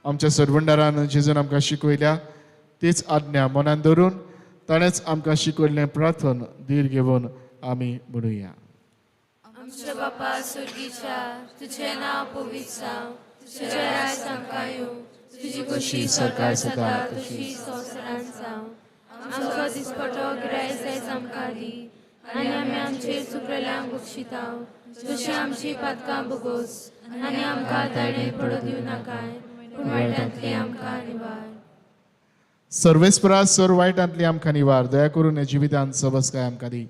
आमच्या सर्वंडारान जेजून आमकां शिकयल्या तीच आज्ञा मनान धरून ताणेंच आमकां शिकयल्लें प्रार्थन धीर घेवन आमी म्हणुया आमच्या बापा सुर्गीच्या तुझे नाव पवित्र जावं तुझे राज आमकां येवं तुझी कशी सरकार सदा तशी संवसारांत जावं आमचो दिसपटो गिरायक जायज आमकां दी आनी आमी आमचेर चुकलेल्यांक बक्षिताव जशी आमची पातकां बोगोस आनी आमकां ताणें पडो दिवं नाकाय पूण वायटांतली आमकां निवार सर्वेस्परा सर वायटांतली आमकां निवार दया करून हे जिवितांत सबसकाय आमकां दी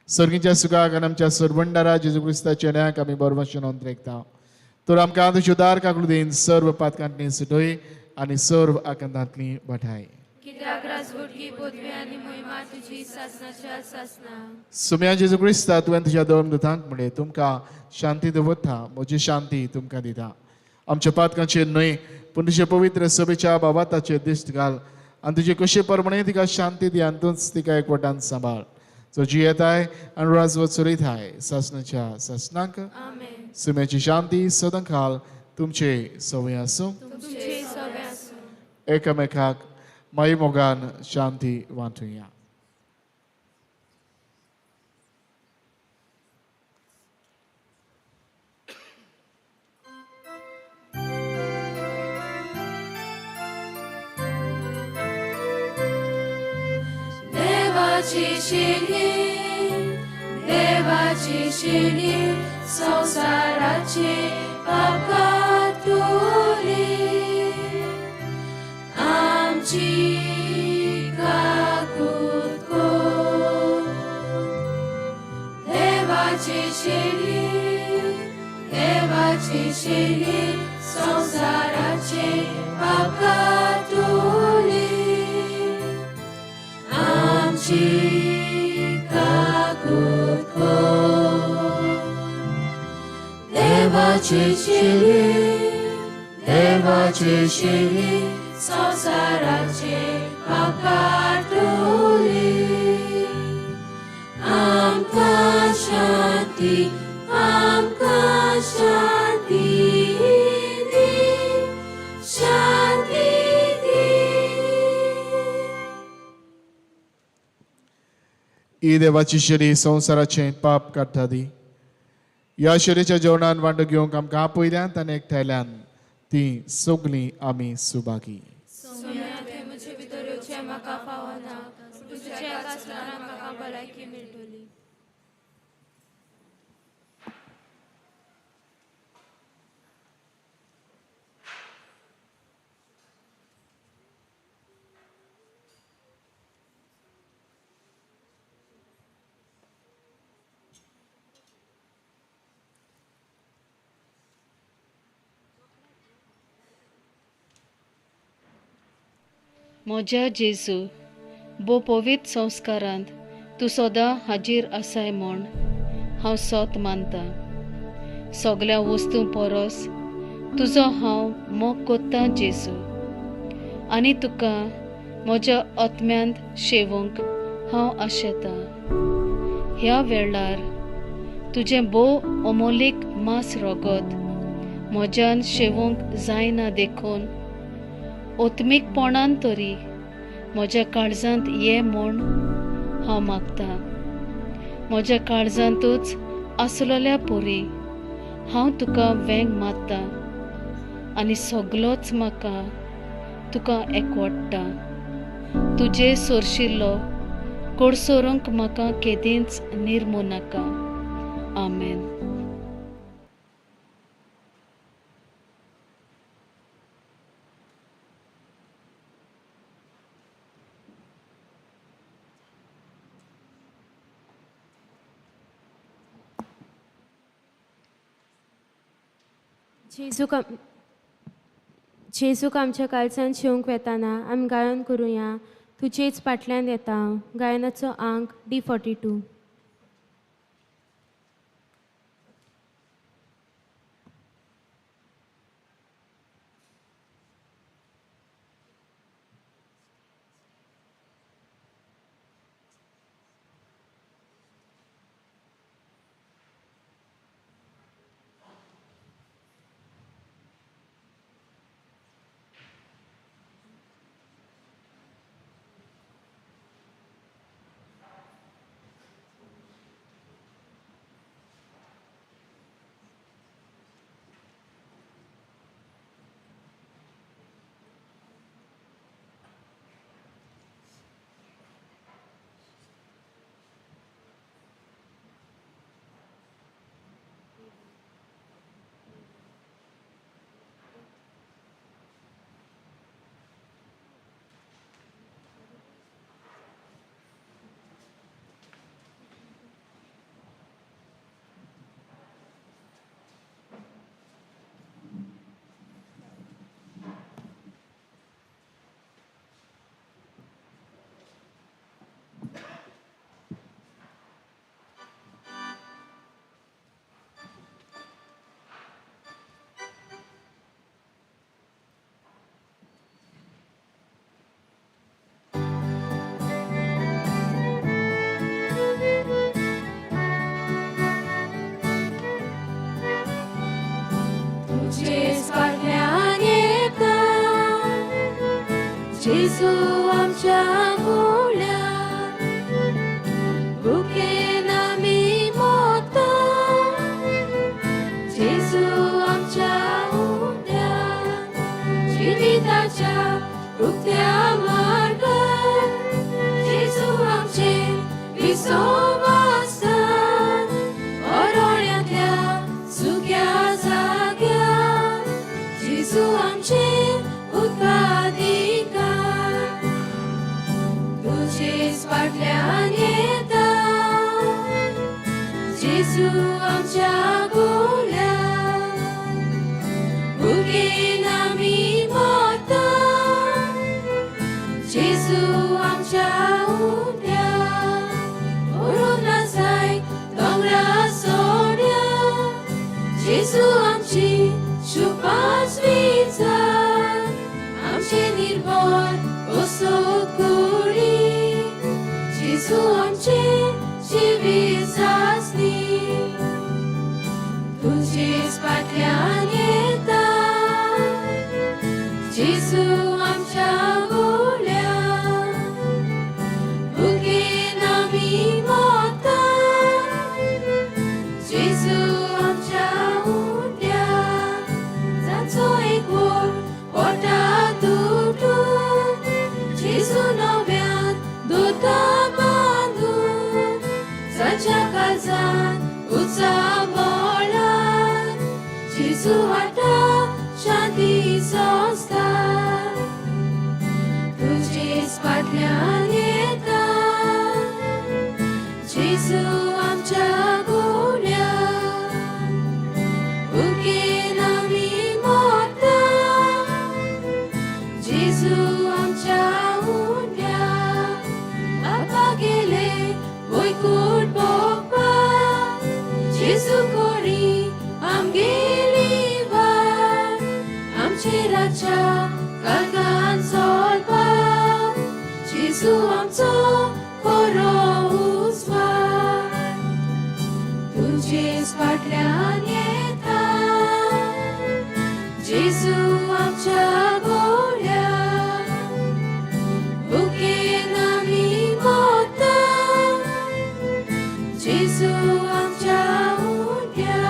सर्गीच्या सुखाक आनी आमच्या सरभंडारा जेजू क्रिस्ताच्या न्यायाक आमी बरोवशें नोंद रेखता तर आमकां तुज्यो उदार काकूळ देन सर्व पातकांतली सुटोय आनी सर्व आकांतांतली बठाय कित्याक राजवटकी पदवी आनी महिमा तुजी सासणाच्या सासना सुम्या जेजू क्रिस्ता तुवें तुज्या धर्मदूतांक म्हणले तुमकां शांती दवरता म्हजी शांती तुमकां दिता आमच्या पातकांचेर न्हय पूण तुजे पवित्र सभेच्या बाबाताचेर दिश्ट घाल आनी तुजे कशे परमणे तिका शांती दी आनी तूंच तिका एकवटान सांबाळ जो जियेताय आनी राजवट चलयताय सासणाच्या सासनाक आमेन सुम्याची शांती सदांकाल तुमचे सवय आसूं तुमचे सवे आसूं एकामेकाक माई मोगान शांती वांटुया देवाची शिणी संसाराची पापां तुली आमची काकूत कोर देवाची शिणी संसाराची पापां तुली आमची काकूत कोर देवाची शिणी संसाराचे पापां तुली आमकां शांती दी शांती दी ही देवाची शरी संवसाराचें पाप काडटा दी ह्या शरीच्या जेवणान वांटो घेवंक आमकां आपयल्यांत आनी एकठांयल्यान ती सगलीं आमी सुभागी सोम्या ते म्हजे भितर येवचें म्हाका फावना तुज्या कास्तारान म्हाका भलायकी मेळटली म्हज्या जेजू बो पवित्र संस्कारांत तूं सदां हाजीर आसाय म्हूण हांव सोत मानतां सगळ्या वस्तू परस तुजो हांव मोग कोत्तां जेजू आनी तुका म्हज्या आत्म्यांत शेवूंक हांव आशेतां ह्या वेळार तुजें भोव अमोलीक मास रोगत म्हज्यान शेवूंक जायना देखून ओत्मीकपणान तरी म्हज्या काळजांत ये म्हूण हांव मागतां म्हज्या काळजांतूच आसलेल्या पोरी हांव तुका वेंग मारतां आनी सगलोच म्हाका तुका एकवडटा तुजे सोरशिल्लो कोडसोरूंक म्हाका केदींच निर्मू नाका आमेन जेजूक आमच्या काळजांत शिवंक वेताना आमी गायन करुया तुजेच फाटल्यान येता गायनाचो अंक D42 जेजू आमच्या गोल्या भुकेन आमी मोता जेजू आमच्या उद्या जिविताच्या उक्त्या मार्गार जेजू आमचे विसोवास्तान अरोळ्यांतल्या सुक्या जाग्यार जेजू आमचे उत्कादिकार तुजेच फाटल्यान येता जेजू आमच्या गोल्या भुकेन आमी मोता जेजू आमच्या उद्या व्हरून जाय दोंगरा सोड्या जेजू आमची शुपास विचार आमचे निर्भर ओसो कुडी जेजू आमचे जिवीत सासली तुजेच फाटल्यान येता जेजू आमच्या गोल्या भुकेन आमी मोता जेजू आमच्या उद्या जाचो एक वर पोटांत उठून जेजू नव्यान दोता बांदून जाच्या काळजान उत्साह मोळार जेजू हाडटा शांती संस्कार तुजेच फाटल्यान येता जेजू आमच्या गोल्या भुकेन आमी मोता जेजू आमच्या उद्या बापा गेले वैकूट भोगपाक जेजू कोरी आमगेली वाट आमचे राजा काळगान चलपाक जेजू आमचो खरो उजवाड तुजेच फाटल्यान येता जेजू आमच्या गोल्या भुकेन आमी मोता जेजू आमच्या उद्या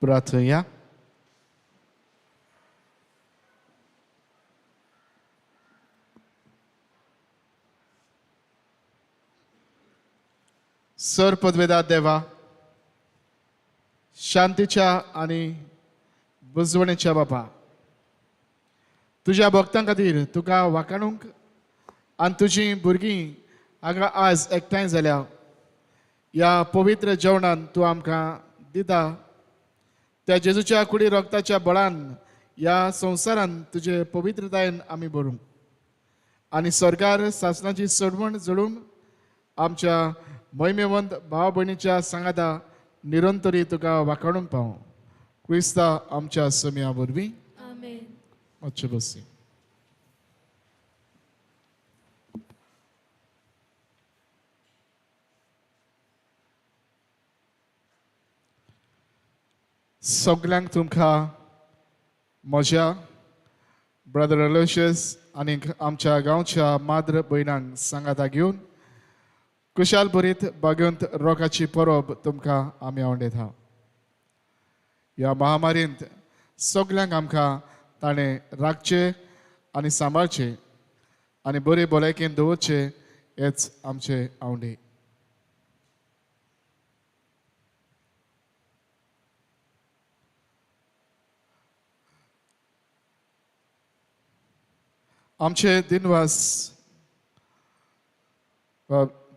प्रार्थया. सर पदवेदार देवा, शांतीच्या आणि बुजवणेच्या बापा, तुझ्या भक्तां खातीर तुका वाखाणूंक आनी तुजीं भुरगीं हांगा आज एकठांय जाल्या ह्या पवित्र जेवणान तूं आमकां दिता. त्या जेजूच्या कुडी रक्ताच्या बळान ह्या संवसारान तुजे पवित्रतायेन आमी भरूंक आनी सरकार सासणाची सोडवण जोडून आमच्या मोहिमेवंत भाव भयणीच्या सांगाता निरंतरी तुका वाखाणूंक पावूं. क्रिस्ता आमच्या समिया वरवीं. आमेन. मातशें बसी. सगल्यांक तुमकां म्हज्या ब्रदर अलोशियस आनी आमच्या गांवच्या माद्र भयणांक सांगाता घेवन कुशाल बरीत भाग्यवंत रोकाची परब तुमकां आमी आवडयता. ह्या महामारींत सगल्यांक आमकां ताणें राखचें आनी सांबाळचें आनी बरे भलायकेन दवरचें हेच आमचें आवडे. आमचे दिनवास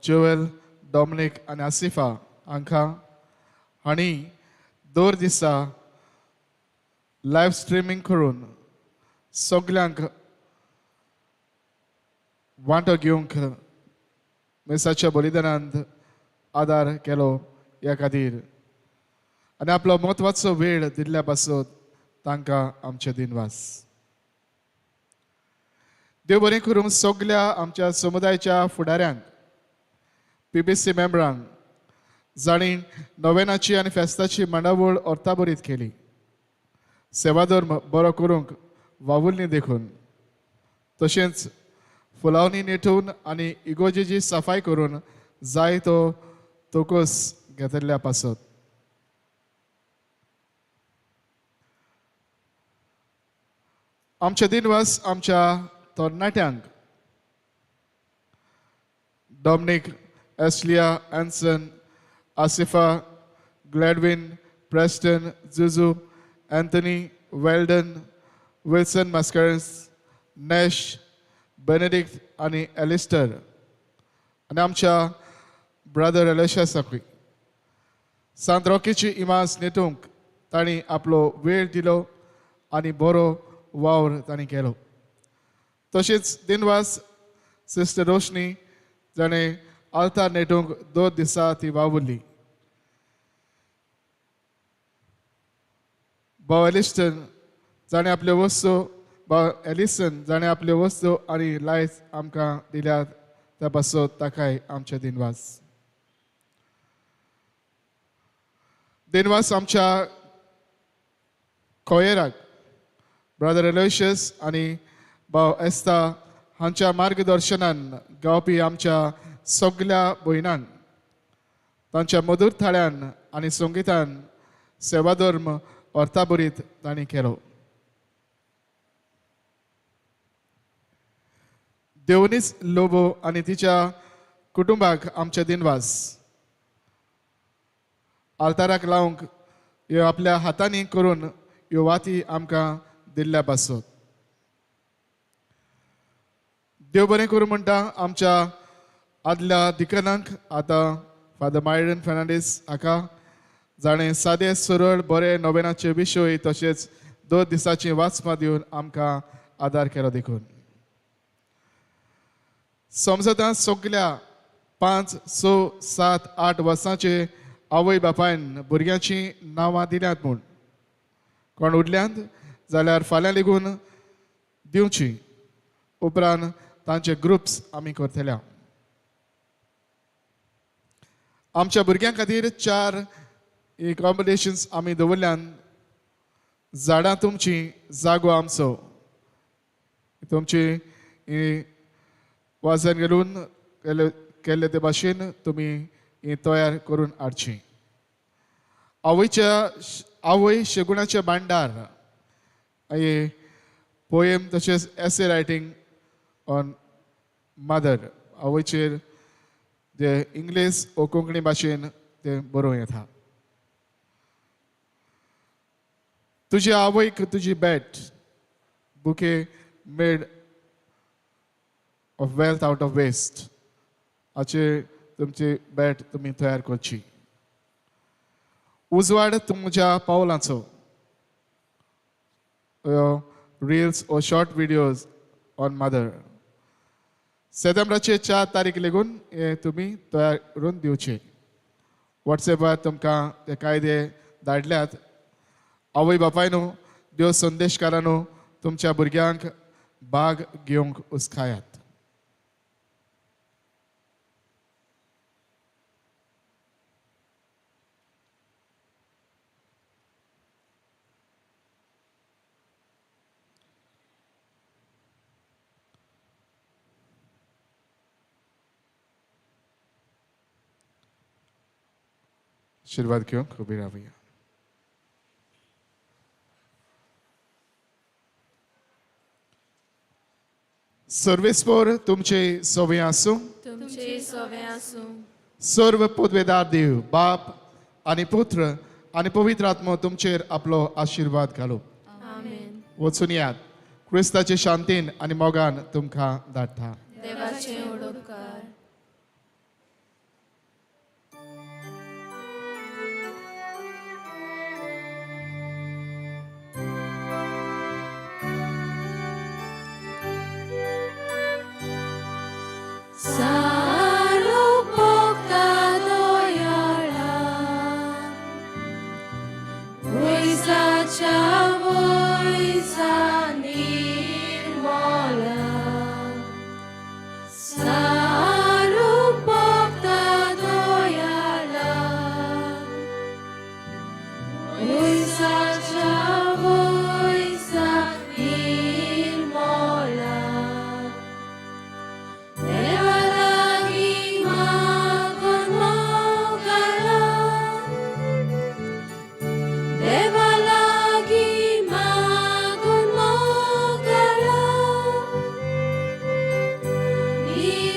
जोएल, डॉमिनिक आनी आसिफा हांकां हांणी दर दिसा लायव्ह स्ट्रिमींग करून सगल्यांक वांटो घेवंक मेसाच्या बलिदानांत आदार केलो ह्या खातीर आनी आपलो म्हत्वाचो वेळ दिल्ल्या पासत तांकां आमचे दिनवास. देव बरें करूं सगल्या आमच्या समुदायाच्या फुडाऱ्यांक, PBC मेंबरांक, जाणी नोवेनाची आनी फेस्ताची मांडावळ ऑर्ताबरीत केली. सेवाधर्म बरो करूंक वावुरली देखून, तशेंच फुलावणी नेटून आनी इगोजेची सफाई करून जाय तो तोकूस घेतिल्ल्या पासत. आमचे दिनवास आमच्या तरणाट्यांक Dominic, Eslia, Anson, Asifa, Gladwin, Preston, Juju, Anthony, Weldon, Wilson Mascarenhas, Nash, Benedict आनी एलिस्टर आनी आमच्या ब्रदर एलेशा साकवी सांत रॉकीची इमास नेटूंक तांणी आपलो वेळ दिलो आनी बरो वावर तांणी केलो. तशेंच दिनवास सिस्टर रोशनी जाणें आल्तार नेटूंक 2 दिसां ती वावुरली. भाव एलिस्टन जाणें आपल्यो वस्तू, भाव एलिसन जाणें आपल्यो वस्तू आनी लायज आमकां दिल्यात त्या पासत ताकाय आमचे दिनवास. दिनवास आमच्या कोयराक ब्रदर एलोशियस आनी भाव एस्ता हांच्या मार्गदर्शनान गावपी आमच्या सगल्या भयणांक तांच्या मधुर थाळ्यान आनी संगितान सेवाधर्म ऑर्ताबरीत तांणी केलो. देवनीस लोबो आनी तिच्या कुटुंबाक आमचे दिनवास. आल्ताराक लावंक ह्यो आपल्या हातांनी करून ह्यो वाती आमकां दिल्ल्या पासत. देव बरें करूं म्हणटा आमच्या आदल्या दिकनांक आतां फादर मायरन फेर्नांडीस हाका जाणें सादें सरळ बरें नोवेनाचे विशय तशेंच 2 दिसांची वाचपां दिवन आमकां आदार केलो देखून. समजता सगल्या 5, 6, 7, 8 वर्सांचे आवय बापायन भुरग्यांची नांवां दिल्यात म्हूण. कोण उरल्यांत जाल्यार फाल्यां लेगून दिवची. उपरांत तांचे ग्रुप्स आमी करतल्या. आमच्या भुरग्यां खातीर 4 कॉम्पिटिशन्स आमी दवरल्यान. झाडां तुमची, जागो आमचो. तुमची वाजन घालून केल्ले ते भाशेन तुमी तयार करून हाडची. आवयच्या आवय शेगुणाचे भांडार हे पोएम तशेंच एसे रायटींग ऑन मदर आवयचेर जे इंग्लीश व कोंकणी भाशेन ते बरोवं येता. तुजी आवयक तुजी bat bouquet made of wealth out of waste हाचे तुमची बॅट तुमी तयार करची. उजवाड तुमच्या पावलांचो रील्स ओ शॉर्ट व्हिडिओज ऑन मदर सप्टेंबराचे 4 तारीख लेगून हे तुमी तयार करून दिवचे. वॉट्सॅपार तुमकां ते कायदे धाडल्यात. आवय बापायनू देव संदेशकारांनू तुमच्या भुरग्यांक भाग घेवंक उस्कायात. आशीर्वाद घेवंक उबी रावया. सर्वेस्पोर तुमचे सोवे आसूं. तुमचे सोवे आसूं. सर्व पदवेदार देव बाप आनी पुत्र आनी पवित्र आत्मो तुमचेर आपलो आशीर्वाद घालो. आमेन. वचून यात. क्रिस्ताचे शांतीन आनी मोगान तुमकां धाडटा. देवाचे उडोवकार. He